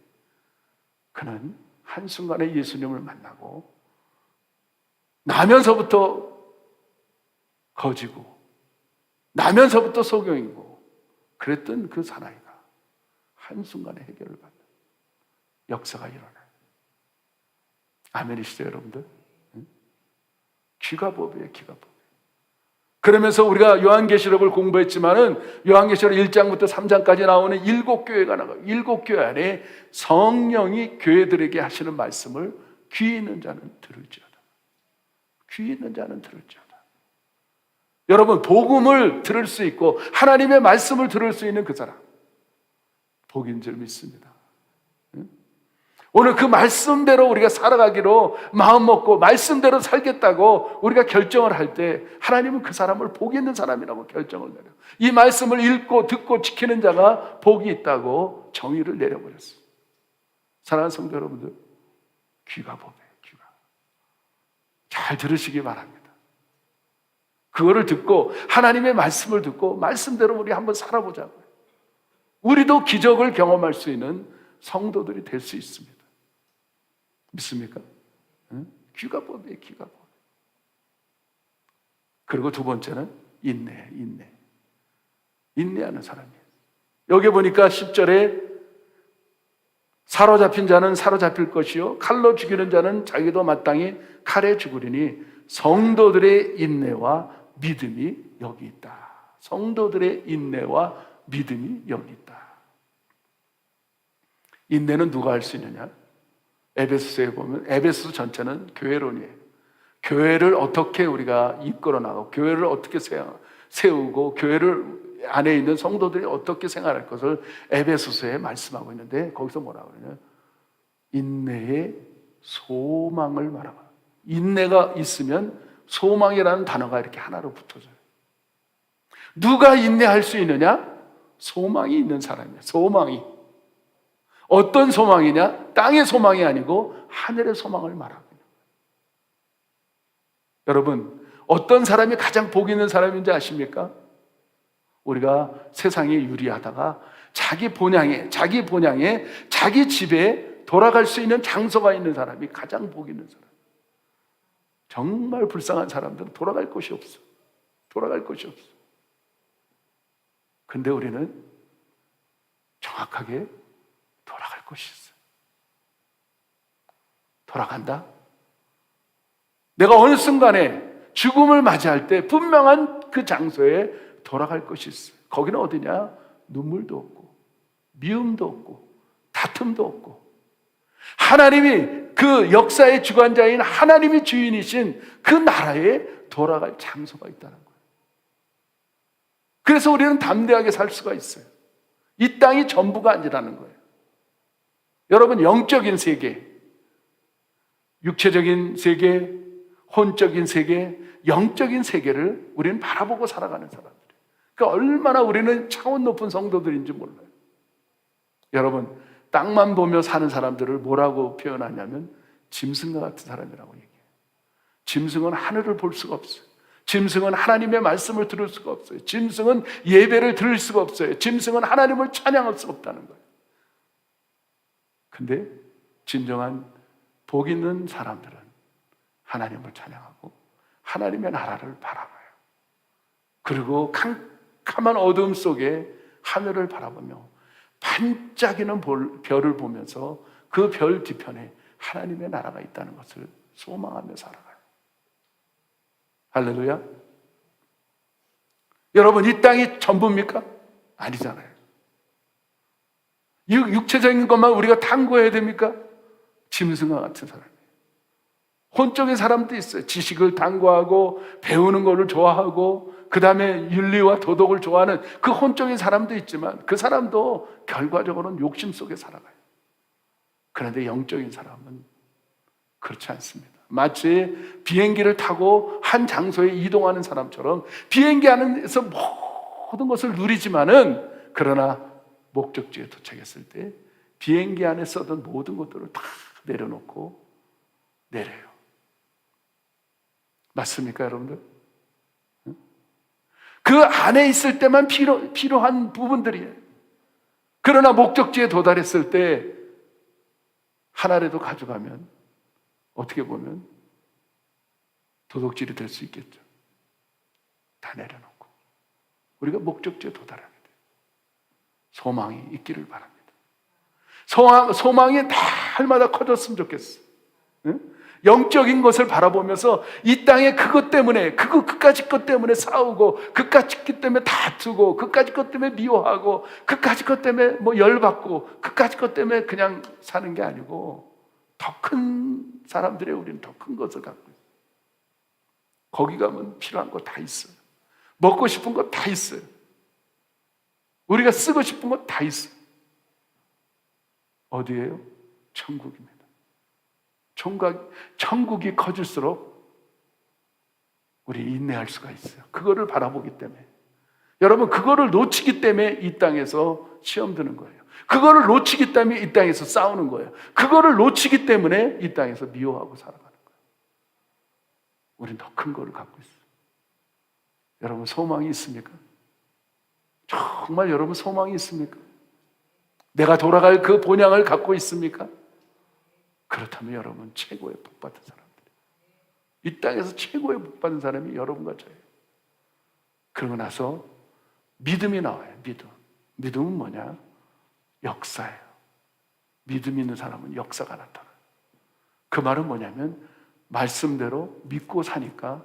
그는 한순간에 예수님을 만나고 나면서부터 거지고 나면서부터 소경이고 그랬던 그 사나이가 한순간에 해결을 받는 역사가 일어나요. 아멘이시죠 여러분들? 귀가 법이에요. 귀가 법. 그러면서 우리가 요한계시록을 공부했지만은 요한계시록 1장부터 3장까지 나오는 7교회가 나가요. 7교회 안에 성령이 교회들에게 하시는 말씀을 귀 있는 자는 들을지어다. 귀 있는 자는 들을지어다. 여러분 복음을 들을 수 있고 하나님의 말씀을 들을 수 있는 그 사람 복인 줄 믿습니다. 오늘 그 말씀대로 우리가 살아가기로 마음 먹고 말씀대로 살겠다고 우리가 결정을 할 때 하나님은 그 사람을 복 있는 사람이라고 결정을 내려요. 이 말씀을 읽고 듣고 지키는 자가 복이 있다고 정의를 내려버렸어요. 사랑하는 성도 여러분들, 귀가 복이에요. 귀가. 잘 들으시기 바랍니다. 그거를 듣고 하나님의 말씀을 듣고 말씀대로 우리 한번 살아보자고요. 우리도 기적을 경험할 수 있는 성도들이 될 수 있습니다. 믿습니까? 귀가 보배. 그리고 두 번째는 인내하는 사람이에요. 여기 보니까 10절에 사로잡힌 자는 사로잡힐 것이요 칼로 죽이는 자는 자기도 마땅히 칼에 죽으리니 성도들의 인내와 믿음이 여기 있다. 성도들의 인내와 믿음이 여기 있다. 인내는 누가 할 수 있느냐? 에베소서에 보면 에베소 전체는 교회론이에요. 교회를 어떻게 우리가 이끌어 나가고 교회를 어떻게 세우고 교회를 안에 있는 성도들이 어떻게 생활할 것을 에베소서에 말씀하고 있는데 거기서 뭐라고 그러냐? 인내의 소망을 말하고, 인내가 있으면 소망이라는 단어가 이렇게 하나로 붙어져요. 누가 인내할 수 있느냐? 소망이 있는 사람이에요. 소망이. 어떤 소망이냐? 땅의 소망이 아니고 하늘의 소망을 말하고 있는 거예요. 여러분, 어떤 사람이 가장 복 있는 사람인지 아십니까? 우리가 세상에 유리하다가 자기 본향에, 자기 집에 돌아갈 수 있는 장소가 있는 사람이 가장 복 있는 사람. 정말 불쌍한 사람들은 돌아갈 곳이 없어. 근데 우리는 정확하게 돌아갈 곳이 있어요. 돌아간다? 내가 어느 순간에 죽음을 맞이할 때 분명한 그 장소에 돌아갈 것이 있어요. 거기는 어디냐? 눈물도 없고 미움도 없고 다툼도 없고 하나님이 그 역사의 주관자인 하나님이 주인이신 그 나라에 돌아갈 장소가 있다는 거예요. 그래서 우리는 담대하게 살 수가 있어요. 이 땅이 전부가 아니라는 거예요. 여러분, 영적인 세계, 육체적인 세계, 혼적인 세계, 영적인 세계를 우리는 바라보고 살아가는 사람들이에요. 그러니까 얼마나 우리는 차원 높은 성도들인지 몰라요. 여러분, 땅만 보며 사는 사람들을 뭐라고 표현하냐면 짐승과 같은 사람이라고 얘기해요. 짐승은 하늘을 볼 수가 없어요. 짐승은 하나님의 말씀을 들을 수가 없어요. 짐승은 예배를 들을 수가 없어요. 짐승은 하나님을 찬양할 수 없다는 거예요. 근데 진정한 복 있는 사람들은 하나님을 찬양하고 하나님의 나라를 바라봐요. 그리고 캄캄한 어둠 속에 하늘을 바라보며 반짝이는 별을 보면서 그 별 뒤편에 하나님의 나라가 있다는 것을 소망하며 살아가요. 할렐루야. 여러분, 이 땅이 전부입니까? 아니잖아요. 육체적인 것만 우리가 탐구해야 됩니까? 짐승과 같은 사람이에요. 혼적인 사람도 있어요. 지식을 탐구하고 배우는 것을 좋아하고 그 다음에 윤리와 도덕을 좋아하는 그 혼적인 사람도 있지만 그 사람도 결과적으로는 욕심 속에 살아가요. 그런데 영적인 사람은 그렇지 않습니다. 마치 비행기를 타고 한 장소에 이동하는 사람처럼 비행기 안에서 모든 것을 누리지만은 그러나 목적지에 도착했을 때 비행기 안에 써던 모든 것들을 다 내려놓고 내려요. 맞습니까, 여러분들? 그 안에 있을 때만 필요한 부분들이에요. 그러나 목적지에 도달했을 때 하나라도 가져가면 어떻게 보면 도둑질이 될 수 있겠죠. 다 내려놓고 우리가 목적지에 도달하게 돼요. 소망이 있기를 바랍니다. 소망이 날마다 커졌으면 좋겠어요. 응? 영적인 것을 바라보면서 이 땅에 그것 때문에 그까짓 것 때문에 싸우고 그까짓 것 때문에 다투고 그까짓 것 때문에 미워하고 그까짓 것 때문에 뭐 열받고 그까짓 것 때문에 그냥 사는 게 아니고 더 큰 사람들의 우리는 더 큰 것을 갖고 있어요. 거기 가면 필요한 거 다 있어요. 먹고 싶은 거 다 있어요. 우리가 쓰고 싶은 거 다 있어요. 어디예요? 천국입니다. 천국이 커질수록 우리 인내할 수가 있어요. 그거를 바라보기 때문에. 여러분, 그거를 놓치기 때문에 이 땅에서 시험 드는 거예요. 그거를 놓치기 때문에 이 땅에서 싸우는 거예요. 그거를 놓치기 때문에 이 땅에서 미워하고 살아가는 거예요. 우리는 더 큰 거를 갖고 있어요. 여러분, 소망이 있습니까? 정말 여러분 소망이 있습니까? 내가 돌아갈 그 본향을 갖고 있습니까? 그렇다면 여러분 최고의 복받은 사람들이에요. 이 땅에서 최고의 복 받은 사람이 여러분과 저예요. 그러고 나서 믿음이 나와요. 믿음은 뭐냐? 역사예요. 믿음 있는 사람은 역사가 나타나요. 그 말은 뭐냐면 말씀대로 믿고 사니까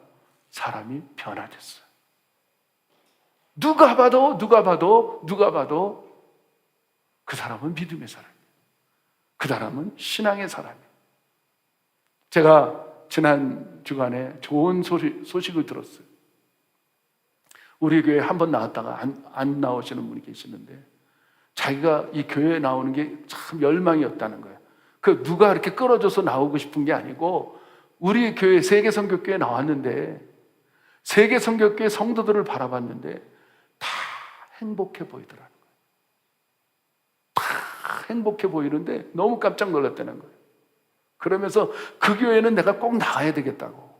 사람이 변화됐어요. 누가 봐도 그 사람은 믿음의 사람이에요. 그 사람은 신앙의 사람이에요. 제가 지난 주간에 좋은 소식을 들었어요. 우리 교회에 한 번 나왔다가 안 나오시는 분이 계시는데 자기가 이 교회에 나오는 게 참 열망이었다는 거예요. 그 누가 이렇게 끌어줘서 나오고 싶은 게 아니고 우리 교회 세계선교교회에 나왔는데 세계선교교회 성도들을 바라봤는데 다 행복해 보이더라는 거예요. 다 행복해 보이는데 너무 깜짝 놀랐다는 거예요. 그러면서 그 교회는 내가 꼭 나가야 되겠다고.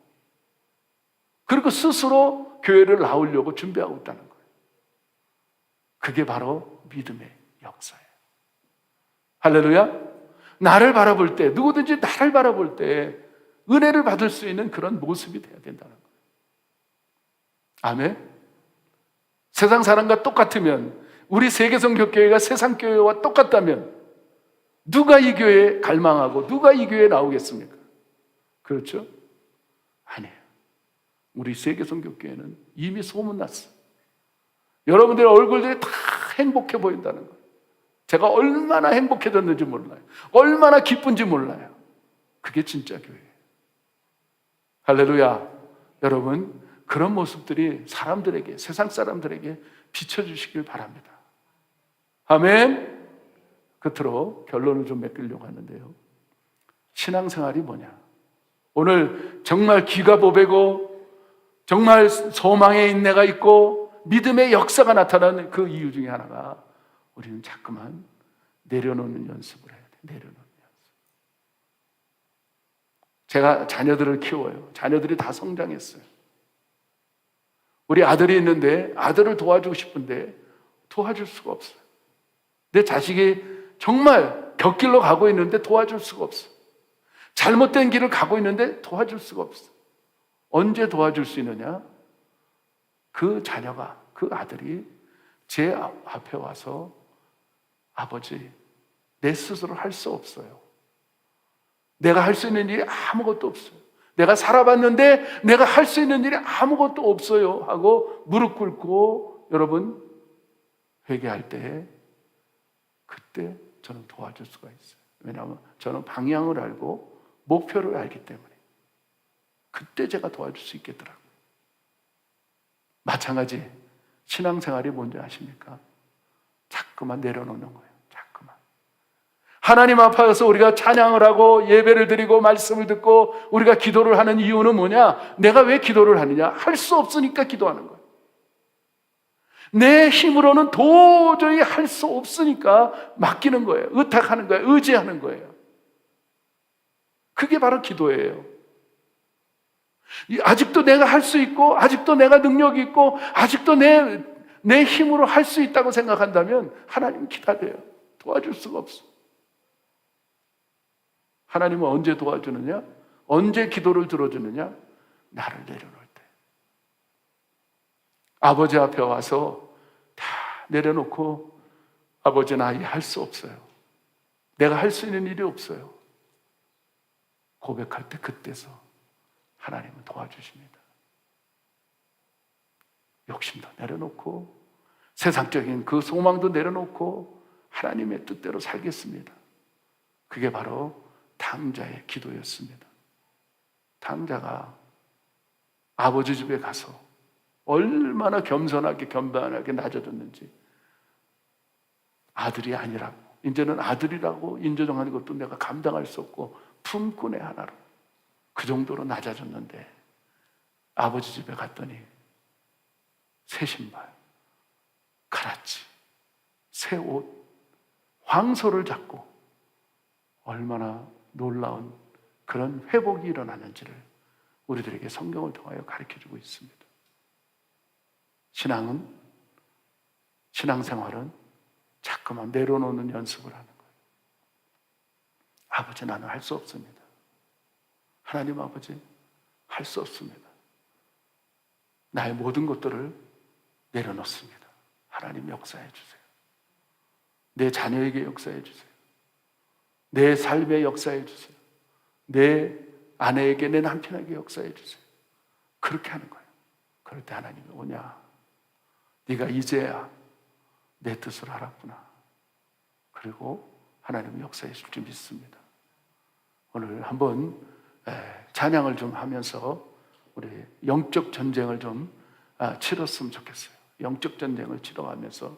그리고 스스로 교회를 나오려고 준비하고 있다는 거예요. 그게 바로 믿음의 역사예요. 할렐루야. 나를 바라볼 때, 누구든지 나를 바라볼 때 은혜를 받을 수 있는 그런 모습이 돼야 된다는 거예요. 아멘. 세상 사람과 똑같으면, 우리 세계성교교회가 세상 교회와 똑같다면 누가 이 교회에 갈망하고 누가 이 교회에 나오겠습니까? 그렇죠? 아니에요. 우리 세계성교교회는 이미 소문났어요. 여러분들의 얼굴들이 다 행복해 보인다는 거예요. 제가 얼마나 행복해졌는지 몰라요. 얼마나 기쁜지 몰라요. 그게 진짜 교회예요. 할렐루야. 여러분, 그런 모습들이 사람들에게, 세상 사람들에게 비춰주시길 바랍니다. 아멘. 끝으로 결론을 좀 맺으려고 하는데요. 신앙생활이 뭐냐? 오늘 정말 기가 보배고 정말 소망의 인내가 있고 믿음의 역사가 나타나는 그 이유 중에 하나가 우리는 자꾸만 내려놓는 연습을 해야 돼. 내려놓는 연습. 제가 자녀들을 키워요. 자녀들이 다 성장했어요. 우리 아들이 있는데 아들을 도와주고 싶은데 도와줄 수가 없어요. 내 자식이 정말 곁길로 가고 있는데 도와줄 수가 없어. 잘못된 길을 가고 있는데 도와줄 수가 없어. 언제 도와줄 수 있느냐? 그 자녀가, 그 아들이 제 앞에 와서 아버지, 내 스스로 할 수 없어요. 내가 할 수 있는 일이 아무것도 없어요. 내가 살아봤는데 내가 할 수 있는 일이 아무것도 없어요 하고 무릎 꿇고 여러분 회개할 때 그때 저는 도와줄 수가 있어요. 왜냐하면 저는 방향을 알고 목표를 알기 때문에 그때 제가 도와줄 수 있겠더라고요. 마찬가지 신앙생활이 뭔지 아십니까? 자꾸만 내려놓는 거예요. 자꾸만. 하나님 앞에서 우리가 찬양을 하고 예배를 드리고 말씀을 듣고 우리가 기도를 하는 이유는 뭐냐? 내가 왜 기도를 하느냐? 할 수 없으니까 기도하는 거예요. 내 힘으로는 도저히 할 수 없으니까 맡기는 거예요. 의탁하는 거예요. 의지하는 거예요. 그게 바로 기도예요. 아직도 내가 할 수 있고 아직도 내가 능력이 있고 아직도 내 힘으로 할 수 있다고 생각한다면 하나님 기다려요. 도와줄 수가 없어. 하나님은 언제 도와주느냐? 언제 기도를 들어주느냐? 나를 내려놓을 때. 아버지 앞에 와서 다 내려놓고 아버지 나 할 수 없어요. 내가 할 수 있는 일이 없어요. 고백할 때 그때서 하나님은 도와주십니다. 욕심도 내려놓고 세상적인 그 소망도 내려놓고 하나님의 뜻대로 살겠습니다. 그게 바로 당자의 기도였습니다. 당자가 아버지 집에 가서 얼마나 겸손하게 견반하게 낮아졌는지 아들이 아니라고 이제는 아들이라고 인정하는 것도 내가 감당할 수 없고 품꾼의 하나로 그 정도로 낮아졌는데 아버지 집에 갔더니 새 신발, 가라치, 새 옷, 황소를 잡고 얼마나 놀라운 그런 회복이 일어나는지를 우리들에게 성경을 통하여 가르쳐주고 있습니다. 신앙생활은 자꾸만 내려놓는 연습을 하는 거예요. 아버지 나는 할 수 없습니다. 하나님 아버지 할 수 없습니다. 나의 모든 것들을 내려놓습니다. 하나님 역사해 주세요. 내 자녀에게 역사해 주세요. 내 삶에 역사해 주세요. 내 아내에게, 내 남편에게 역사해 주세요. 그렇게 하는 거예요. 그럴 때 하나님이 오냐, 네가 이제야 내 뜻을 알았구나. 그리고 하나님은 역사해 줄 줄 믿습니다. 오늘 한번 찬양을 좀 하면서 우리 영적 전쟁을 좀 치렀으면 좋겠어요. 영적 전쟁을 치러가면서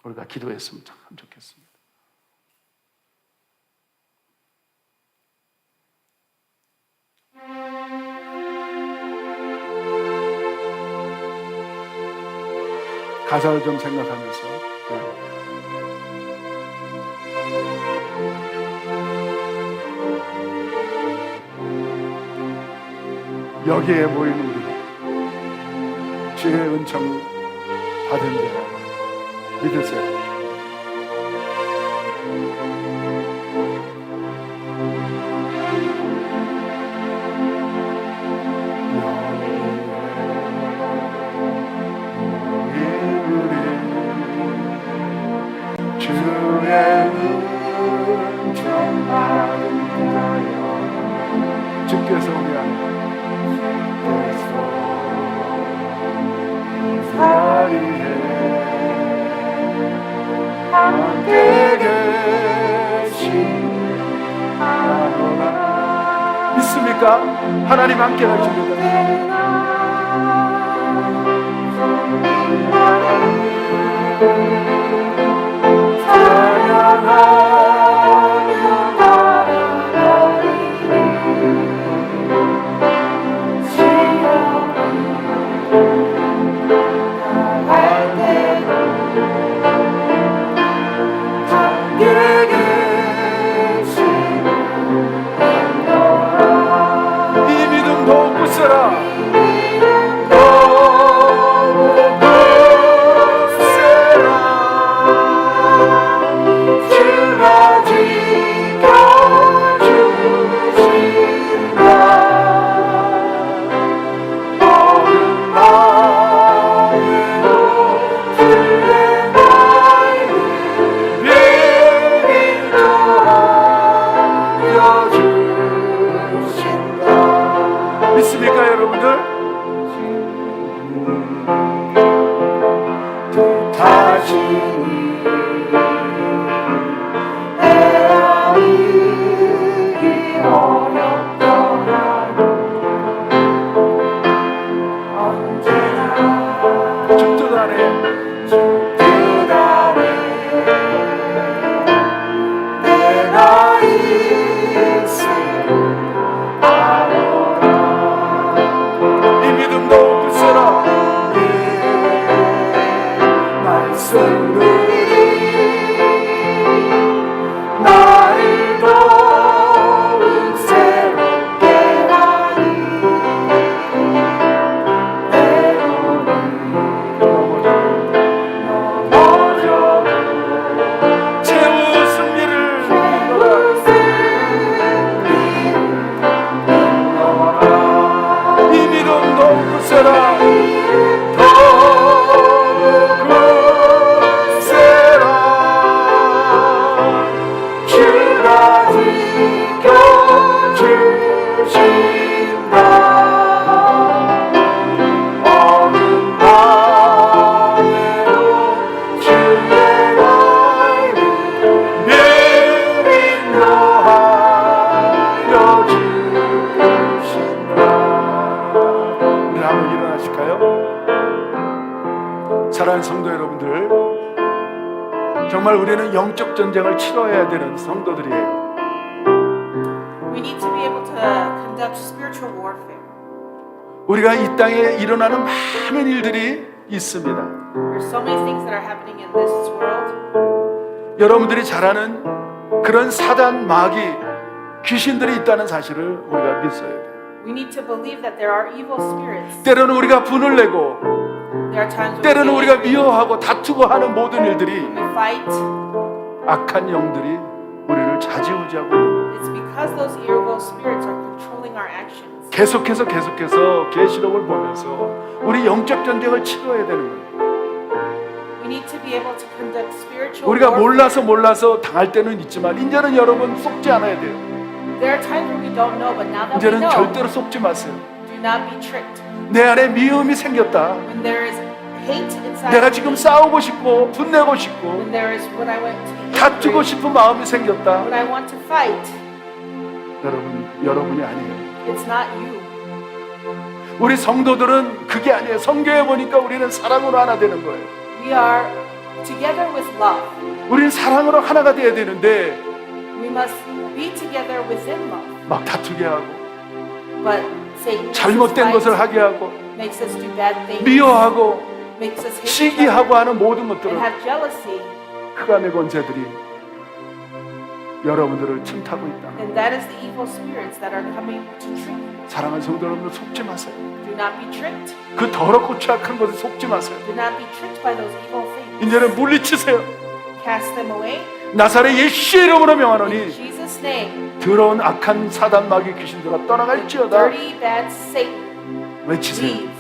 우리가 기도했으면 참 좋겠습니다. 가사를 좀 생각하면서 여기에 모인 우리 주의 은총 받은 자 믿으세요. 주께서 우리 안에 자리에 함께 계시나로다. 믿습니까? 하나님 함께 하십니다. 사랑하는 성도 여러분들, 정말 우리는 영적 전쟁을 치러야 되는 성도들이에요. We need to be able to conduct spiritual warfare. 우리가 이 땅에 일어나는 많은 일들이 있습니다. There's so many things that are happening in this world. 여러분들이 잘 아는 그런 사단, 마귀, 귀신들이 있다는 사실을 우리가 믿어야 돼요. We need to believe that there are evil spirits. 때로는 우리가 분을 내고, There are times when 때로는 we 우리가 미워하고 다투고 하는 모든 일들이 fight. 악한 영들이 우리를 좌지우지하고 있는 거예요. It's because because those evil spirits are controlling our actions. 계속해서 계시록을 보면서 우리 영적 전쟁을 치러야 되는 거예요. We need to be able to conduct spiritual 우리가 warfare. 몰라서 당할 때는 있지만 이제는 여러분 속지 않아야 돼요. There are times where we don't know, but now that we 이제는 know, 절대로 속지 마세요. do not be tricked. 내 안에 미움이 생겼다. When there is hate inside 내가 of 지금 me, 싸우고 싶고 분내고 싶고 when I want to be 다투고 angry, 싶은 마음이 생겼다. when I want to fight, 여러분이 아니에요. it's not you. 우리 성도들은 그게 아니에요. 성경에 보니까 우리는 사랑으로 하나 되는 거예요. We are together with love. 우리는 사랑으로 하나가 돼야 되는데 We must be together within love. 막 다투게 하고 But Satan 잘못된 것을 하게 하고 makes us do bad things, 미워하고 makes us hate each other, 시기하고 하는 모든 and 것들은 have jealousy. 흑암의 권세들이 여러분들을 틈타고 있다. And that is the evil spirits that are coming to trick you. 사랑하는 성도 여러분들 속지 마세요. Do not be tricked. 그 더럽고 취약한 것에 속지 마세요. Do not be tricked by those evil things. 이제는 물리치세요. Cast them away. 나사렛 예수의 이름으로 In 명하노니 Jesus' name, 더러운 악한 사단 마귀 귀신들아 떠나갈지어다. dirty, bad Satan, 외치세요. leave.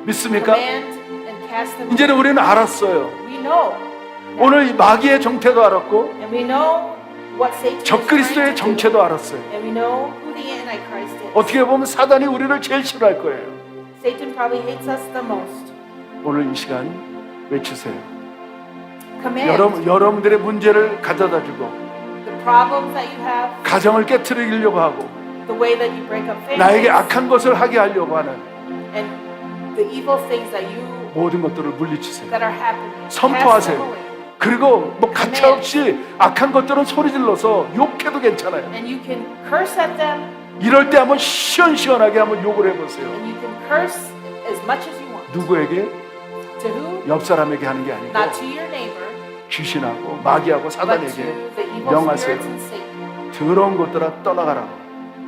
믿습니까? Command and cast them away. 이제는 우리는 알았어요. We know. 오늘 이 마귀의 정체도 알았고 And we know what Satan is 적그리스도의 trying to do. 정체도 알았어요. And we know who the Antichrist is. 어떻게 보면 사단이 우리를 제일 싫어할 거예요. Satan probably hates us the most. 오늘 이 시간 외치세요. Command 여러분들의 문제를 가져다 주고 the problems that you have, 가정을 깨트리려고 하고 the way that you break up 나에게 families, 악한 것을 하게 하려고 하는 and the evil things that you 모든 것들을 물리치세요. that are happening. Cast 선포하세요. them away. 그리고 뭐 가차없이 악한 것들은 소리 질러서 욕해도 괜찮아요. And you can curse at them, 이럴 때 한번 시원시원하게 한번 욕을 해보세요. and you can curse as much as you want. 누구에게? To who? 옆 사람에게 하는 게 아니고 Not to your neighbor, 귀신하고 마귀하고 but 사단에게 to the evil 명하세요. spirits and Satan. 더러운 것들아 떠나가라.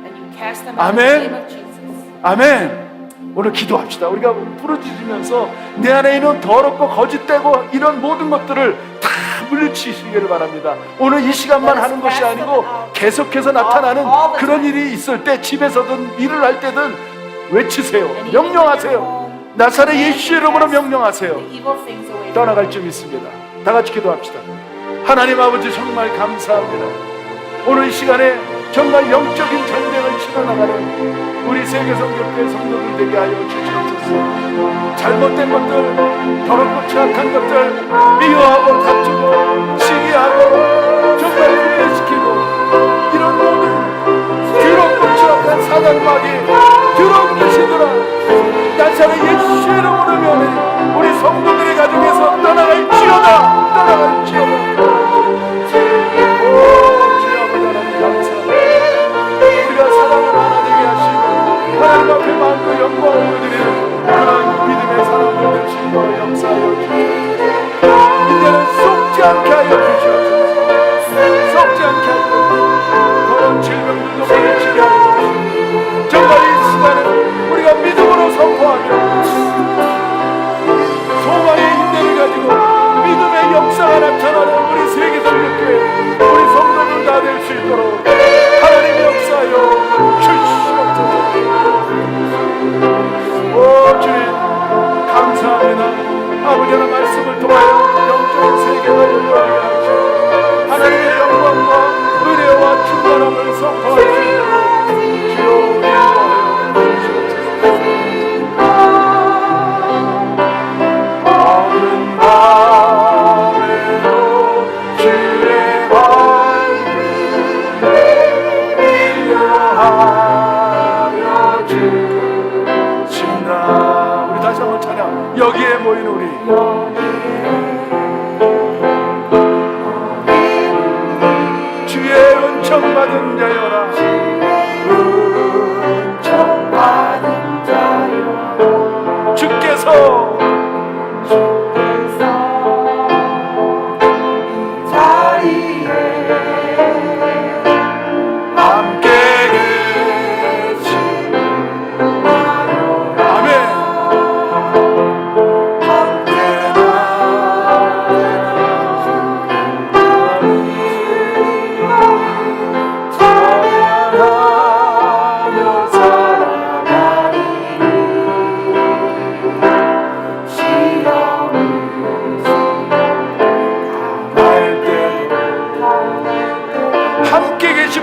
And you cast them out in the 아멘. name of Jesus. 아멘. 오늘 기도합시다. 우리가 부르짖으면서 내 안에 있는 더럽고 거짓되고 이런 모든 것들을 다 물리치시기를 바랍니다. 오늘 이 시간만 하는 것이 아니고 계속해서 나타나는 그런 일이 있을 때 집에서든 일을 할 때든 외치세요. 명령하세요. 나사렛 예수 이름으로 명령하세요. The evil things away. 떠나갈 줄 믿습니다. 다 같이 기도합시다. 하나님 아버지 정말 감사합니다. 오늘 이 시간에 정말 영적인 전쟁을 치러나가는 우리 세계성교회 성도들 되게 하여 주시옵소서. 잘못된 것들, 더럽고 취약한 것들, 미워하고 다투고 시기하고 정말 분해시키고 이런 모든 더럽고 취약한 사단 마귀 더러운 것이더라. 나사렛 예수 이름으로 명해 우리 성도들의 가정에서 떠나갈지어다. 떠나갈지어다. 우리가 사랑을 하나 되게 하시고 하나님 앞에 마음과 영광을 올려드리는 그런 믿음의 사람들 되시고 역사하여 주시옵소서. 이제는 속지 않게 하여 주시옵소서. 속지 않게 하여 주시옵소서. 더러운 질병들도 물리치게 하여 주시옵소서. 정말 이 시간에 우리가 믿음으로 선포하며 소망의 인내를 가지고 믿음의 역사가 나타나는 우리 세계성교회 우리 성도들 다 될 수 있도록 하나님 역사하여 주시옵소서. 오 주님 감사합니다. 아버지의 말씀을 통하여 영적인 세계가 열려지게 하시고 하나님의 영광과 은혜와 충만함을 선포할 수 있도록 주여 인도하여 주시옵소서. 어른 밤에도 주의 말씀을 들려하여 주신다. 우리 다시 한번 찬양. 여기에 모인 우리 주의 은총 받은 자여라. 은총 받은 자여라. 주께서 함께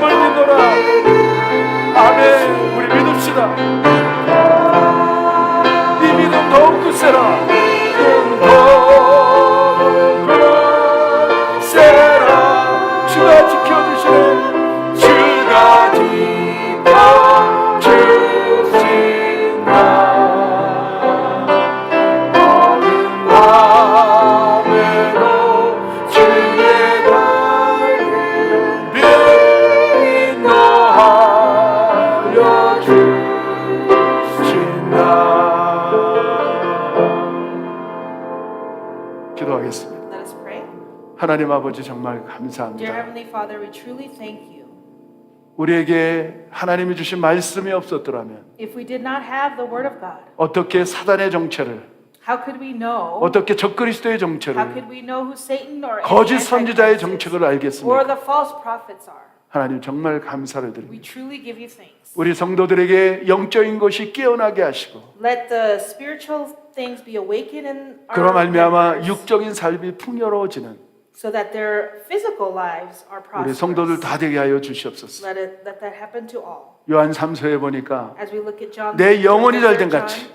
부르심을 믿노라. 아멘. 우리 믿읍시다. 이 믿음 더욱 굳세라. 더욱 굳세라. 주가 지켜주시네. 주가 지켜주신다. 어느 밤에도 주의 달을 인도하여 주신다. 기도하겠습니다. Let us pray. 하나님 아버지 정말 Dear 감사합니다. Heavenly Father, we truly thank you. 우리에게 하나님이 주신 말씀이 없었더라면 If we did not have the Word of God, 어떻게 사단의 정체를, how could we know? 어떻게 적그리스도의 How 정체를, could we know who Satan or any 거짓 선지자의 Antichrist is, 정체를 or 알겠습니까? the false prophets are? 하나님 정말 감사를 We 드립니다. truly give you thanks. 우리 성도들에게 영적인 것이 깨어나게 하시고 Let the spiritual things be awakened in 그로 our 말미암아 members, 육적인 삶이 풍요로워지는 so that their physical lives are 우리 성도들 prosperous. 다 되게 하여 주시옵소서. Let that happen to all. 요한 3서에 보니까 As we look at John, 내 영혼이 잘 된 John, 같이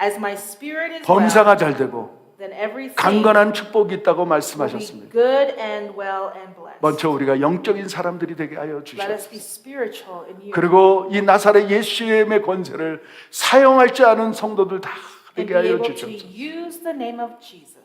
as my spirit is 범사가 well, 잘 되고 then everything 강건한 축복이 있다고 will be 말씀하셨습니다. good and well and blessed. 먼저 우리가 영적인 사람들이 되게 하여 Let us be 주시옵소서. spiritual in you. 그리고 이 나사렛 예수님의 권세를 사용할 줄 아는 성도들 다 And 되게 be 하여 able to 주시옵소서. use the name of Jesus.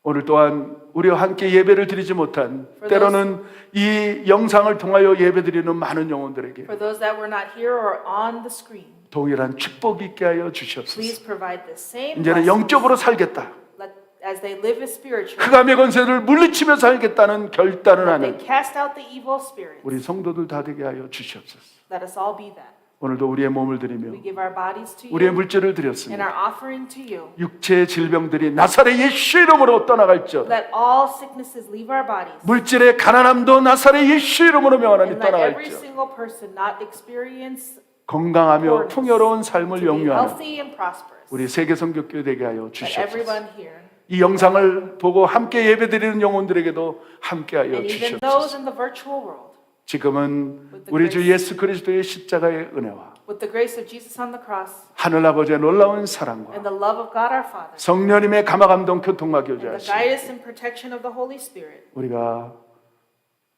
오늘 또한 우리와 함께 예배를 드리지 못한, 때로는 이 영상을 통하여 예배드리는 많은 영혼들에게 For those that were not here or on the screen, 동일한 축복이 있게 하여 주시옵소서. please provide the same 이제는 blessings. 영적으로 살겠다, Let, as they live as spiritual, 흑암의 권세를 물리치며 살겠다는 결단을 that they 하는 cast out the evil spirits. 우리 성도들 다 되게 하여 주시옵소서. Let us all be that. 오늘도 우리의 몸을 드리며 We give our bodies to 우리의 you 물질을 and 드렸습니다. our offering to you. 육체의 질병들이 나사렛 예수 이름으로 떠나갈지어다. Let all sicknesses leave our bodies. 물질의 가난함도 나사렛 예수 이름으로 명하나니 And let every 떠나갈지어다. single person not experience 건강하며 풍요로운 삶을 to be 영유하는 healthy and prosperous. 우리 세계 성교교회 되게 하여 Let 주시옵소서. everyone here, 이 영상을 보고 함께 예배드리는 영혼들에게도 함께 하여 and even those 주시옵소서. in the virtual world, 지금은 우리 주 예수 그리스도의 십자가의 은혜와 with the grace of Jesus on the cross 하늘 아버지의 놀라운 사랑과 and the love of God our Father, 성령님의 감화감동 교통과 and the 교제하시고 guidance and protection of the Holy Spirit, 우리가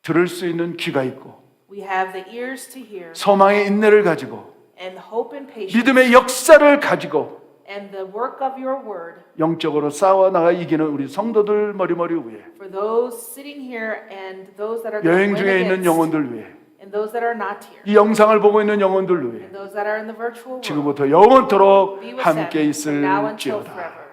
들을 수 있는 귀가 있고 we have the ears to hear 소망의 인내를 가지고 and hope and patience 믿음의 역사를 가지고 and the work of your word 영적으로 싸워나가 이기는 우리 성도들 머리머리 위에 for those sitting here and those that are 여행 going 중에 있는 against 영혼들 위에 and those that are not here 이 영상을 보고 있는 영혼들 위에 and those that are in the virtual world. 지금부터 영원토록 Be with 함께 them from now until 있을지어다. forever.